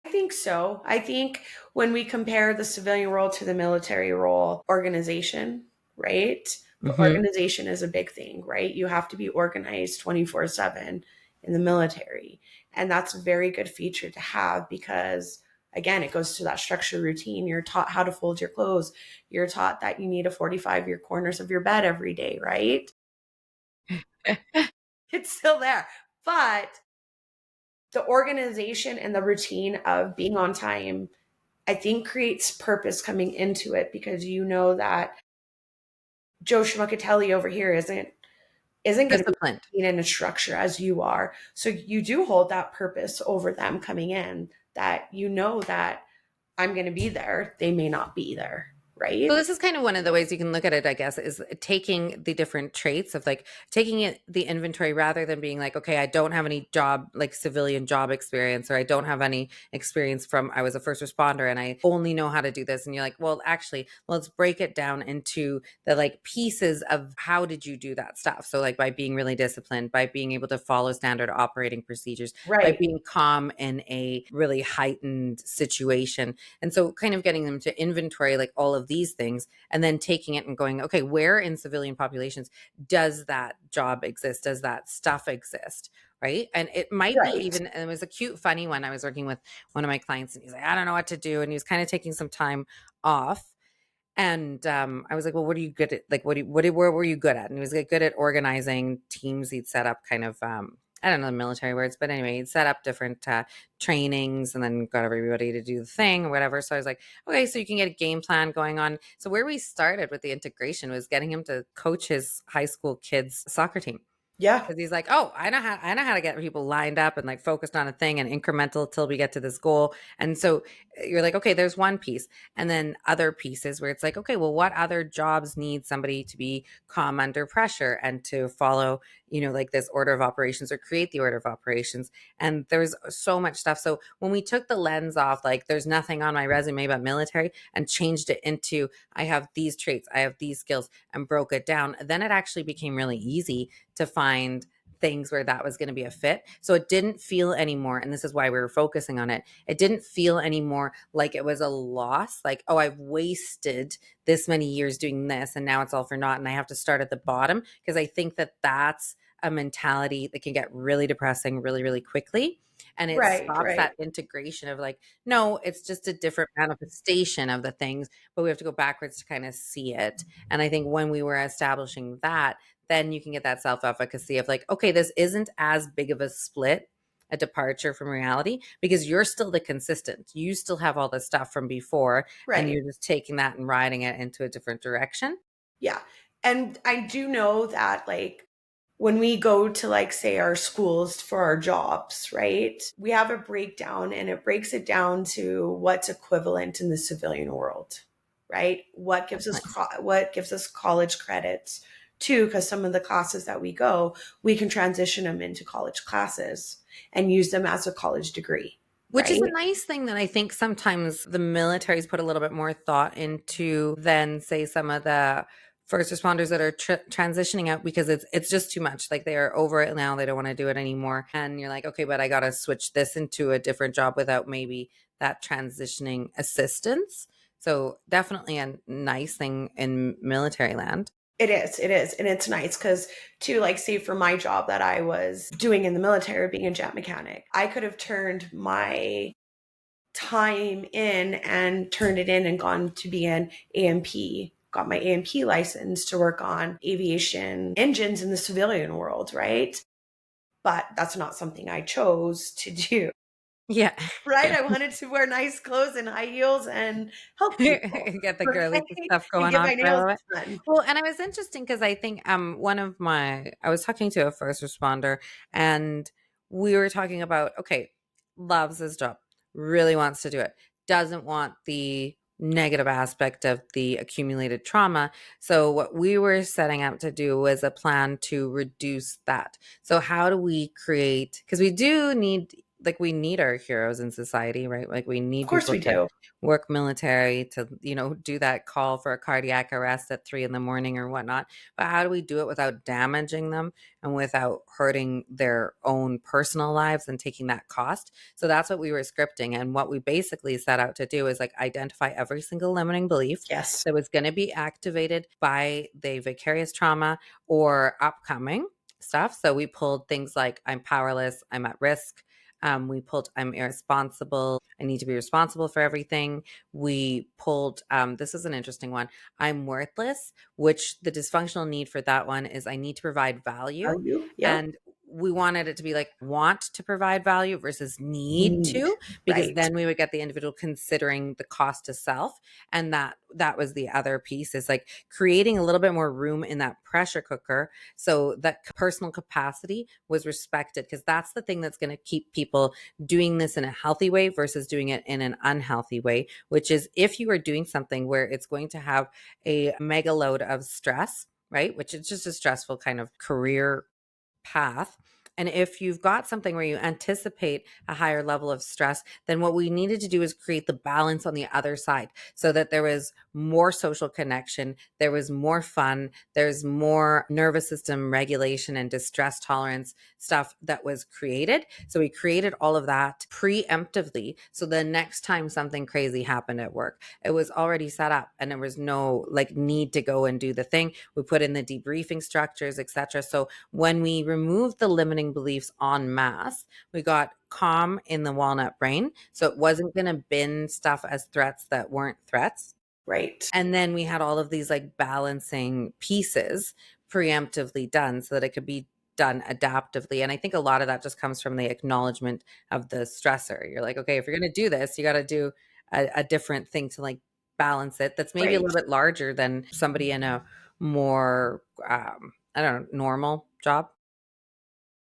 I think so. I think when we compare the civilian role to the military role, organization, right? The Hmm. organization is a big thing, right? You have to be organized 24/7 in the military. And that's a very good feature to have because, again, it goes to that structure routine. You're taught how to fold your clothes. You're taught that you need to 45 your corners of your bed every day, right? It's still there. But the organization and the routine of being on time, I think, creates purpose coming into it because you know that Joe Schmuckatelli over here isn't going to Disciplined. be in a structure as you are. So you do hold that purpose over them coming in, that you know that I'm going to be there. They may not be there, So right? this is kind of one of the ways you can look at it, I guess, is taking the different traits of, like, taking it the inventory rather than being like, okay, I don't have any job, like civilian job experience, or I don't have any experience from, I was a first responder and I only know how to do this. And you're like, well, actually, let's break it down into the, like, pieces of how did you do that stuff. So, like, by being really disciplined, by being able to follow standard operating procedures, by Right. being calm in a really heightened situation. And so kind of getting them to inventory, like, all of these things, and then taking it and going, okay, where in civilian populations does that job exist? Does that stuff exist? Right. And it might be Right. even, and it was a cute, funny one. I was working with one of my clients and he's like, I don't know what to do. And he was kind of taking some time off. And I was like, well, what are you good at? Like, where were you good at? And he was, like, good at organizing teams. He'd set up kind of, I don't know the military words, but anyway, he'd set up different trainings and then got everybody to do the thing or whatever. So I was like, okay, so you can get a game plan going on. So where we started with the integration was getting him to coach his high school kids soccer team. Yeah. Because he's like, oh, I know how to get people lined up and, like, focused on a thing and incremental till we get to this goal. And so you're like, okay, there's one piece. And then other pieces where it's like, okay, well, what other jobs need somebody to be calm under pressure and to follow, like, this order of operations or create the order of operations. And there's so much stuff. So when we took the lens off, like, there's nothing on my resume about military, and changed it into, I have these traits, I have these skills, and broke it down, then it actually became really easy to find things where that was going to be a fit. So it didn't feel anymore, and this is why we were focusing on it. It didn't feel anymore like it was a loss, like, oh, I've wasted this many years doing this and now it's all for naught and I have to start at the bottom. Because I think that that's a mentality that can get really depressing really, really quickly. And it Right. stops Right. that integration of, like, no, it's just a different manifestation of the things, but we have to go backwards to kind of see it. And I think when we were establishing that, then you can get that self-efficacy of, like, okay, this isn't as big of a split, a departure from reality, because you're still the consistent. You still have all the stuff from before, and Right. you're just taking that and riding it into a different direction. Yeah. And I do know that, like, when we go to, like, say, our schools for our jobs, right? We have a breakdown and it breaks it down to what's equivalent in the civilian world, right? That's nice. What gives us college credits too, because some of the classes that we go, we can transition them into college classes and use them as a college degree, Which is right? a nice thing that I think sometimes the military's put a little bit more thought into than, say, some of the first responders that are transitioning out, because it's just too much. Like, they are over it now, they don't want to do it anymore, and you're like, okay, but I got to switch this into a different job without maybe that transitioning assistance. So definitely a nice thing in military land. It is. And it's nice because, to, like, say, for my job that I was doing in the military, being a jet mechanic, I could have turned my time in and turned it in and gone to be an AMP, got my AMP license to work on aviation engines in the civilian world, right? But that's not something I chose to do, Yeah. right? Yeah. I wanted to wear nice clothes and high heels and help people, Get the girly right? stuff And going get on my for a nails little bit. done. Well, and it was interesting because I think I was talking to a first responder, and we were talking about, okay, loves his job, really wants to do it, doesn't want the negative aspect of the accumulated trauma. So what we were setting out to do was a plan to reduce that. So how do we create, because we do need, like, we need our heroes in society, right? Like, we Of need course people we to do. work military, to, do that call for a cardiac arrest at 3 in the morning or whatnot. But how do we do it without damaging them and without hurting their own personal lives and taking that cost? So that's what we were scripting. And what we basically set out to do is like identify every single limiting belief Yes. that was going to be activated by the vicarious trauma or upcoming stuff. So we pulled things like I'm powerless, I'm at risk. We pulled I'm irresponsible, I need to be responsible for everything. We pulled, this is an interesting one, I'm worthless, which the dysfunctional need for that one is I need to provide value. Value. Yep. And we wanted it to be like want to provide value versus need Need. to, because Right. then we would get the individual considering the cost to self. And that was the other piece, is like creating a little bit more room in that pressure cooker so that personal capacity was respected, because that's the thing that's going to keep people doing this in a healthy way versus doing it in an unhealthy way, which is if you are doing something where it's going to have a mega load of stress, right, which is just a stressful kind of career path. And if you've got something where you anticipate a higher level of stress, then what we needed to do is create the balance on the other side so that there was more social connection, there was more fun, there's more nervous system regulation and distress tolerance stuff that was created. So we created all of that preemptively. So the next time something crazy happened at work, it was already set up and there was no like need to go and do the thing. We put in the debriefing structures, etc. So when we removed the limiting beliefs en masse, we got calm in the walnut brain. So it wasn't going to bin stuff as threats that weren't threats. Right. And then we had all of these like balancing pieces preemptively done so that it could be done adaptively. And I think a lot of that just comes from the acknowledgement of the stressor. You're like, okay, if you're going to do this, you got to do a different thing to like balance it. That's maybe a Right. little bit larger than somebody in a more, I don't know, normal job.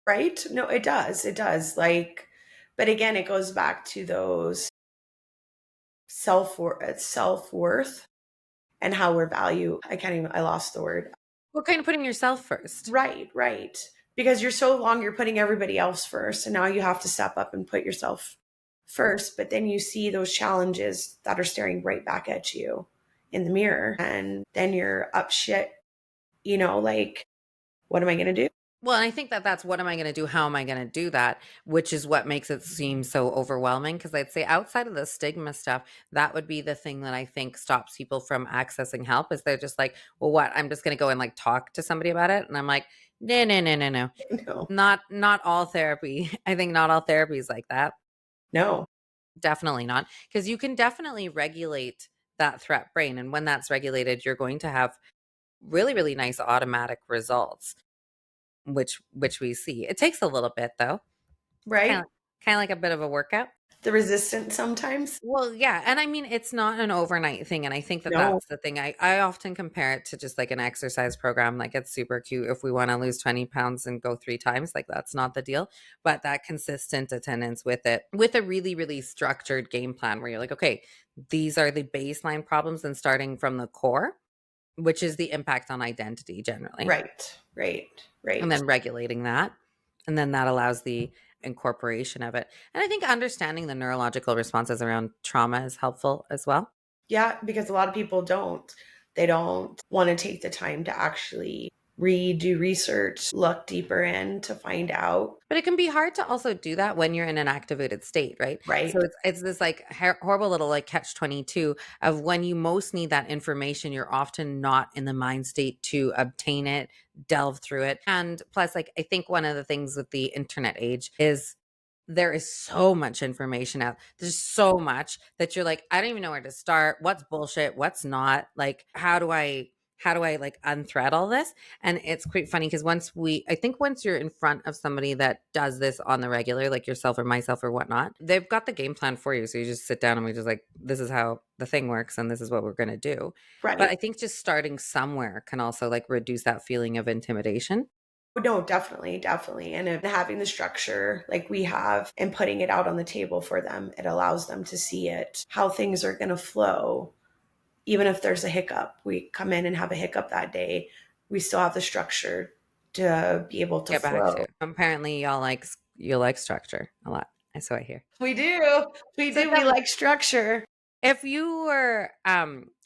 Right. No, it does. It does. Like, but again, it goes back to those self worth and how we're valued. I can't even. I lost the word. We're kind of putting yourself first. Right. Right. Because you're so long, you're putting everybody else first, and now you have to step up and put yourself first. But then you see those challenges that are staring right back at you in the mirror, and then you're up shit. Like, what am I gonna do? Well, and I think that that's what am I going to do? How am I going to do that? Which is what makes it seem so overwhelming. Because I'd say outside of the stigma stuff, that would be the thing that I think stops people from accessing help. Is they're just like, well, what? I'm just going to go and like talk to somebody about it, and I'm like, no, no, no, no, no, No. not all therapy. I think not all therapy is like that. No. Definitely not, because you can definitely regulate that threat brain, and when that's regulated, you're going to have really, really nice automatic results which we see. It takes a little bit though. Kind Right. of kind of like a bit of a workout. The resistance sometimes. Well, yeah, and I mean it's not an overnight thing, and I think that No. that's the thing. I often compare it to just like an exercise program. Like it's super cute if we want to lose 20 pounds and go 3 times, like that's not the deal. But that consistent attendance with it, with a really, really structured game plan where you're like, okay, these are the baseline problems and starting from the core, which is the impact on identity generally. Right. Right. And Right. then regulating that. And then that allows the incorporation of it. And I think understanding the neurological responses around trauma is helpful as well. Yeah, because a lot of people don't. They don't want to take the time to actually read, do research, look deeper in to find out. But it can be hard to also do that when you're in an activated state, right? Right. So it's this like horrible little like catch 22 of when you most need that information, you're often not in the mind state to obtain it, delve through it. And plus, like I think one of the things with the internet age is there is so much information out. There's so much that you're like, I don't even know where to start. What's bullshit? What's not? Like, how do I like unthread all this? And it's quite funny because I think once you're in front of somebody that does this on the regular, like yourself or myself or whatnot, they've got the game plan for you. So you just sit down and we just like, this is how the thing works and this is what we're going to do. But Right. I think just starting somewhere can also like reduce that feeling of intimidation. No, definitely, definitely. And if having the structure like we have and putting it out on the table for them, it allows them to see it, how things are going to flow even if there's a hiccup, we come in and have a hiccup that day, we still have the structure to be able to Get back flow. to. Apparently, you like structure a lot. So I hear. We do. We So do. We tell me, like structure. if you were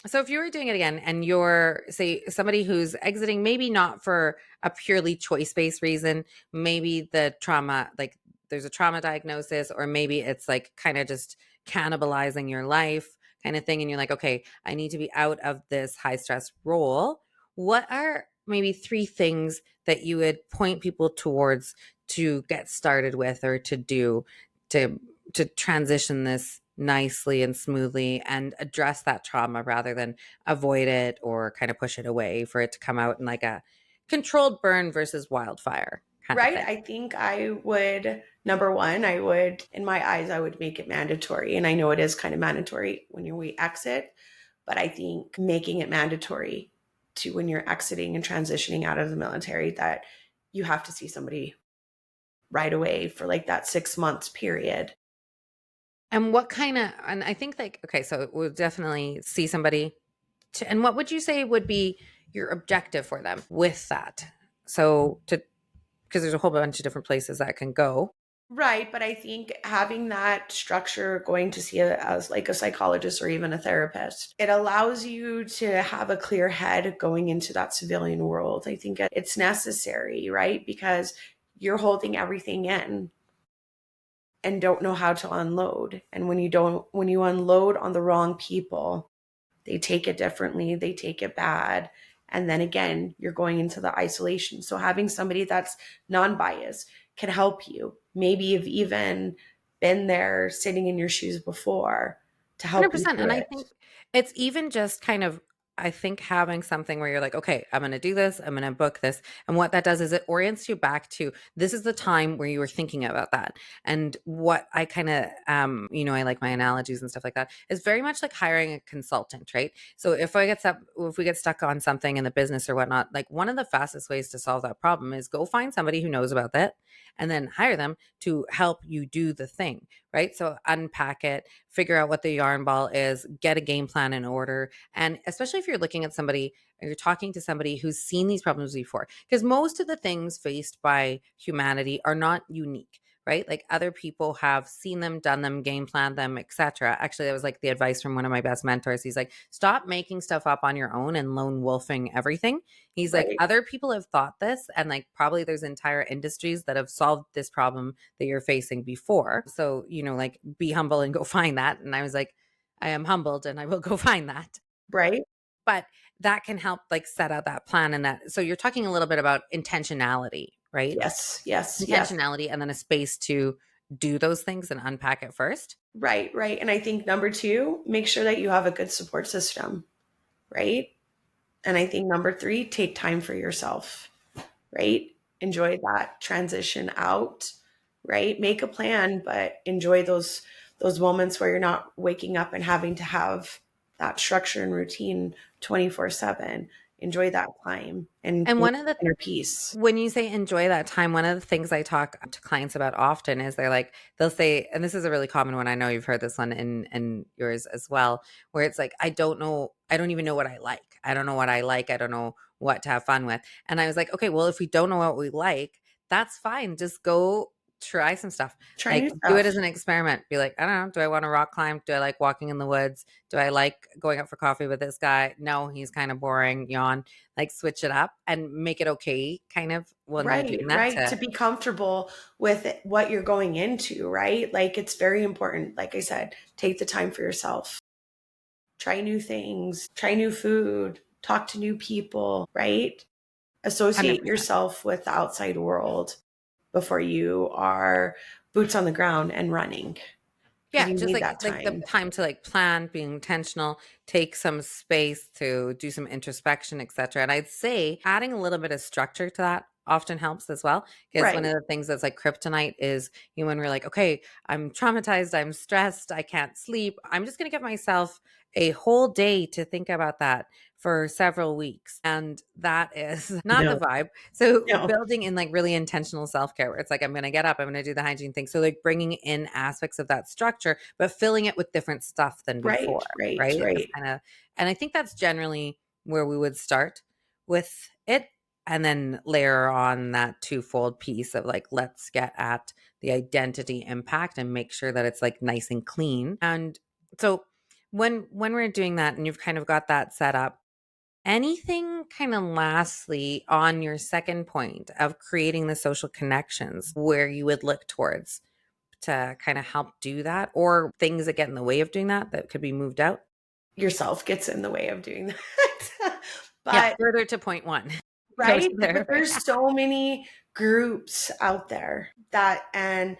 so if you were doing it again and you're, say, somebody who's exiting, maybe not for a purely choice-based reason, maybe the trauma, like there's a trauma diagnosis, or maybe it's like kind of just cannibalizing your life kind of thing, and you're like, okay, I need to be out of this high stress role. What are maybe three things that you would point people towards to get started with, or to do to transition this nicely and smoothly and address that trauma rather than avoid it or kind of push it away, for it to come out in like a controlled burn versus wildfire kind of Right. thing? I think I would, number one, I would, in my eyes, I would make it mandatory. And I know it is kind of mandatory when we exit, but I think making it mandatory to when you're exiting and transitioning out of the military, that you have to see somebody right away for like that 6 months period. And what kind of, and I think, like, okay, so we'll definitely see somebody and what would you say would be your objective for them with that? So to, because there's a whole bunch of different places that can go. Right, but I think having that structure, going to see it as like a psychologist or even a therapist, it allows you to have a clear head going into that civilian world. I think it's necessary, right? Because you're holding everything in and don't know how to unload. And when you unload on the wrong people, they take it differently, they take it bad. And then again, you're going into the isolation. So having somebody that's non-biased can help you. Maybe you've even been there sitting in your shoes before to help you 100%. through And I it. think it's even just kind of, I think having something where you're like, okay, I'm going to do this, I'm going to book this. And what that does is it orients you back to, this is the time where you were thinking about that. And what I kind of, I like my analogies and stuff like that, is very much like hiring a consultant, right? So if we get stuck on something in the business or whatnot, like one of the fastest ways to solve that problem is go find somebody who knows about that and then hire them to help you do the thing, right? So unpack it, figure out what the yarn ball is, get a game plan in order. And especially if you're looking at somebody or you're talking to somebody who's seen these problems before, because most of the things faced by humanity are not unique. Right? Like other people have seen them, done them, game planned them, etc. Actually, that was like the advice from one of my best mentors. He's like, stop making stuff up on your own and lone wolfing everything. He's like, Right. other people have thought this, and like probably there's entire industries that have solved this problem that you're facing before. So, like, be humble and go find that. And I was like, I am humbled and I will go find that. Right. But that can help like set out that plan. And that, so you're talking a little bit about intentionality, right? Yes. Yes. Yes. Intentionality, and then a space to do those things and unpack it first. Right. Right. And I think number two, make sure that you have a good support system. Right. And I think number three, take time for yourself. Right? Enjoy that transition out, right? Make a plan, but enjoy those moments where you're not waking up and having to have that structure and routine 24/7. Enjoy that time and And make one of the inner peace. when you say enjoy that time, one of the things I talk to clients about often is they'll say, and this is a really common one. I know you've heard this one in yours as well, where it's like, I don't know, I don't even know what I like. I don't know what I like. I don't know what to have fun with. And I was like, okay, well, if we don't know what we like, that's fine. Just go try some stuff. Try Like, new do it stuff. as an experiment. Be like, I don't know, do I want to rock climb? Do I like walking in the woods? Do I like going out for coffee with this guy? No, he's kind of boring. Yawn. Like, switch it up and make it okay, kind of, when you're Right, doing that, right. to To be comfortable with what you're going into, right? Like it's very important. Like I said, take the time for yourself. Try new things, try new food, talk to new people, right? Associate 100%. yourself with the outside world before you are boots on the ground and running because Yeah, you just need like that the time. time to like plan, being intentional, take some space to do some introspection, etc. And I'd say adding a little bit of structure to that often helps as well. Because one Right. of the things that's like kryptonite is, when we're like, okay, I'm traumatized, I'm stressed, I can't sleep. I'm just gonna give myself a whole day to think about that for several weeks. And that is not the No, vibe. So no. building in like really intentional self-care where it's like, I'm going to get up, I'm going to do the hygiene thing. So like bringing in aspects of that structure, but filling it with different stuff than Right, before. right, Right. It's right. kind of, and I think that's generally where we would start with it. And then layer on that twofold piece of like, let's get at the identity impact and make sure that it's like nice and clean. And so when we're doing that and you've kind of got that set up, anything kind of lastly on your second point of creating the social connections where you would look towards to kind of help do that, or things that get in the way of doing that that could be moved out? Yourself gets in the way of doing that. Yeah, But further to point one. Go to right, but there. there's so many groups out there that, and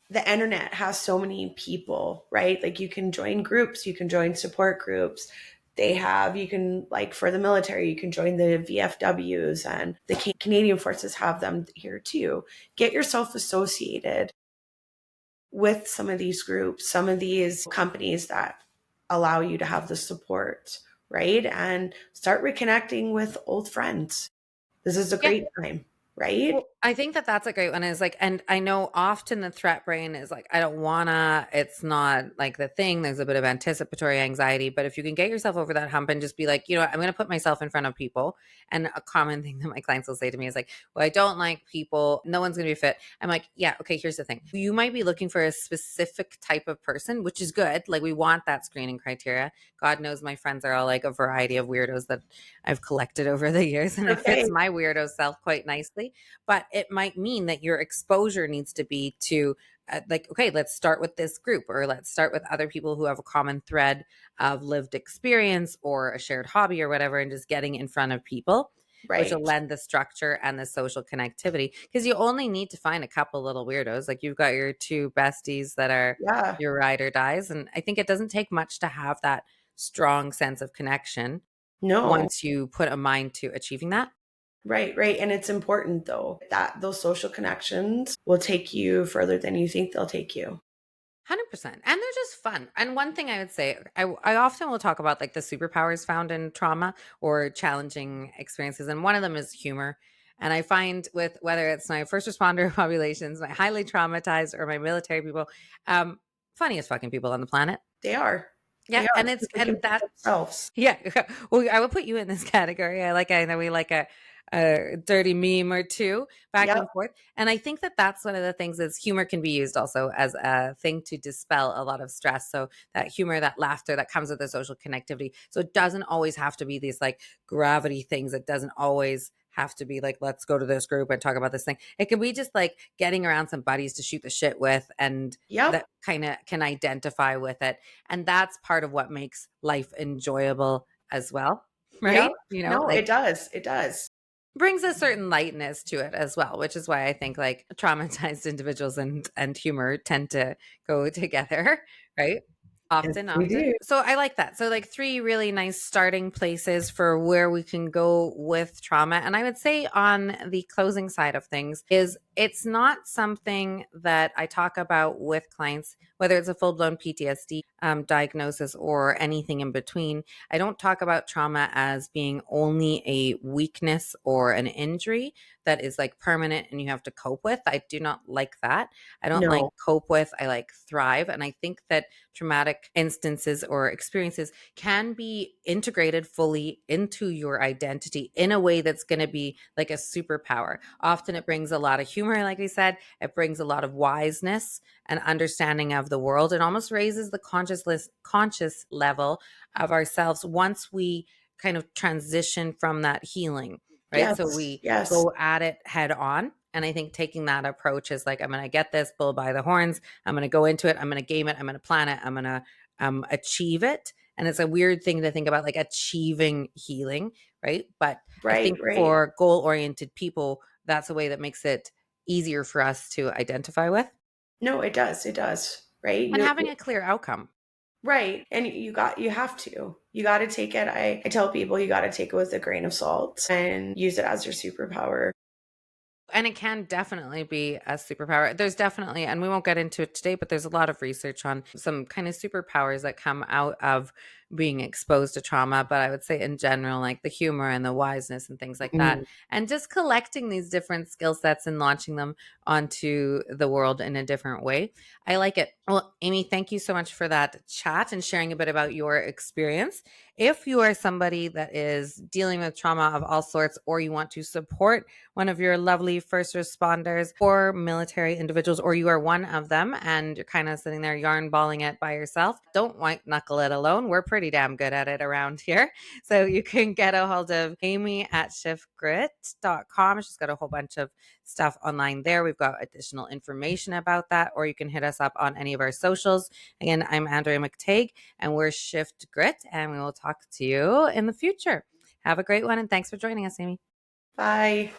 the internet has so many people, right? Like you can join groups, you can join support groups. They have, you can, like for the military, you can join the VFWs, and the Canadian forces have them here too. Get yourself associated with some of these groups, some of these companies that allow you to have the support, right? And start reconnecting with old friends. This is a Yeah. great time, right? Well, I think that that's a great one is like, and I know often the threat brain is like, I don't wanna, it's not like the thing. There's a bit of anticipatory anxiety, but if you can get yourself over that hump and just be like, you know what, I'm going to put myself in front of people. And a common thing that my clients will say to me is like, well, I don't like people. No one's going to be fit. I'm like, yeah, okay, here's the thing. You might be looking for a specific type of person, which is good. Like we want that screening criteria. God knows my friends are all like a variety of weirdos that I've collected over the years, and it Okay. fits my weirdo self quite nicely. But it might mean that your exposure needs to be to like, okay, let's start with this group, or let's start with other people who have a common thread of lived experience or a shared hobby or whatever, and just getting in front of people, which will Right. lend the structure and the social connectivity. Because you only need to find a couple little weirdos. Like you've got your two besties that are Yeah. your ride or dies. And I think it doesn't take much to have that strong sense of connection No. once you put a mind to achieving that. Right, right. And it's important though that those social connections will take you further than you think they'll take you. 100%. And they're just fun. And one thing I would say, I often will talk about like the superpowers found in trauma or challenging experiences. And one of them is humor. And I find with whether it's my first responder populations, my highly traumatized, or my military people, um, funniest fucking people on the planet. They are. Yeah. They are. And it's, They can and be that, themselves. yeah. Well, I would put you in this category. I know we like a dirty meme or two back Yep. and forth. And I think that that's one of the things is humor can be used also as a thing to dispel a lot of stress. So that humor, that laughter that comes with the social connectivity. So it doesn't always have to be these like gravity things. It doesn't always have to be like, let's go to this group and talk about this thing. It can be just like getting around some buddies to shoot the shit with, and Yep. that kind of can identify with it. And that's part of what makes life enjoyable as well. Yep. Right. You know, No, like it does. It does. brings a certain lightness to it as well, which is why I think like traumatized individuals and humor tend to go together, right? Yes, Often, we often. do. So I like that. So like three really nice starting places for where we can go with trauma. And I would say on the closing side of things is it's not something that I talk about with clients, whether it's a full-blown PTSD diagnosis or anything in between. I don't talk about trauma as being only a weakness or an injury that is like permanent and you have to cope with. I do not like that. I don't like No. cope with, I like thrive. And I think that traumatic instances or experiences can be integrated fully into your identity in a way that's going to be like a superpower. Often it brings a lot of humor, like we said, it brings a lot of wiseness and understanding of the world, and almost raises the conscious level of ourselves once we kind of transition from that healing, right? So Yes. we Yes. go at it head on. And I think taking that approach is like, I'm going to get this bull by the horns. I'm going to go into it. I'm going to game it. I'm going to plan it. I'm going to achieve it. And it's a weird thing to think about, like achieving healing, right? But I Right, think right. for goal oriented people, that's a way that makes it easier for us to identify with, No, it does. It does. Right. and having a clear outcome. Right. And you have to. You got to take it. I tell people you got to take it with a grain of salt and use it as your superpower. And it can definitely be a superpower. There's definitely, and we won't get into it today, but there's a lot of research on some kind of superpowers that come out of being exposed to trauma, but I would say in general, like the humor and the wiseness and things like that. And just collecting these different skill sets and launching them onto the world in a different way. I like it. Well, Amy, thank you so much for that chat and sharing a bit about your experience. If you are somebody that is dealing with trauma of all sorts, or you want to support one of your lovely first responders or military individuals, or you are one of them and you're kind of sitting there yarn balling it by yourself, don't white knuckle it alone. We're pretty damn good at it around here. So you can get a hold of Amy at shiftgrit.com. She's got a whole bunch of stuff online there. We've got additional information about that, or you can hit us up on any of our socials. Again, I'm Andrea McTague, and we're Shift Grit, and we will talk to you in the future. Have a great one, and thanks for joining us, Amy. Bye.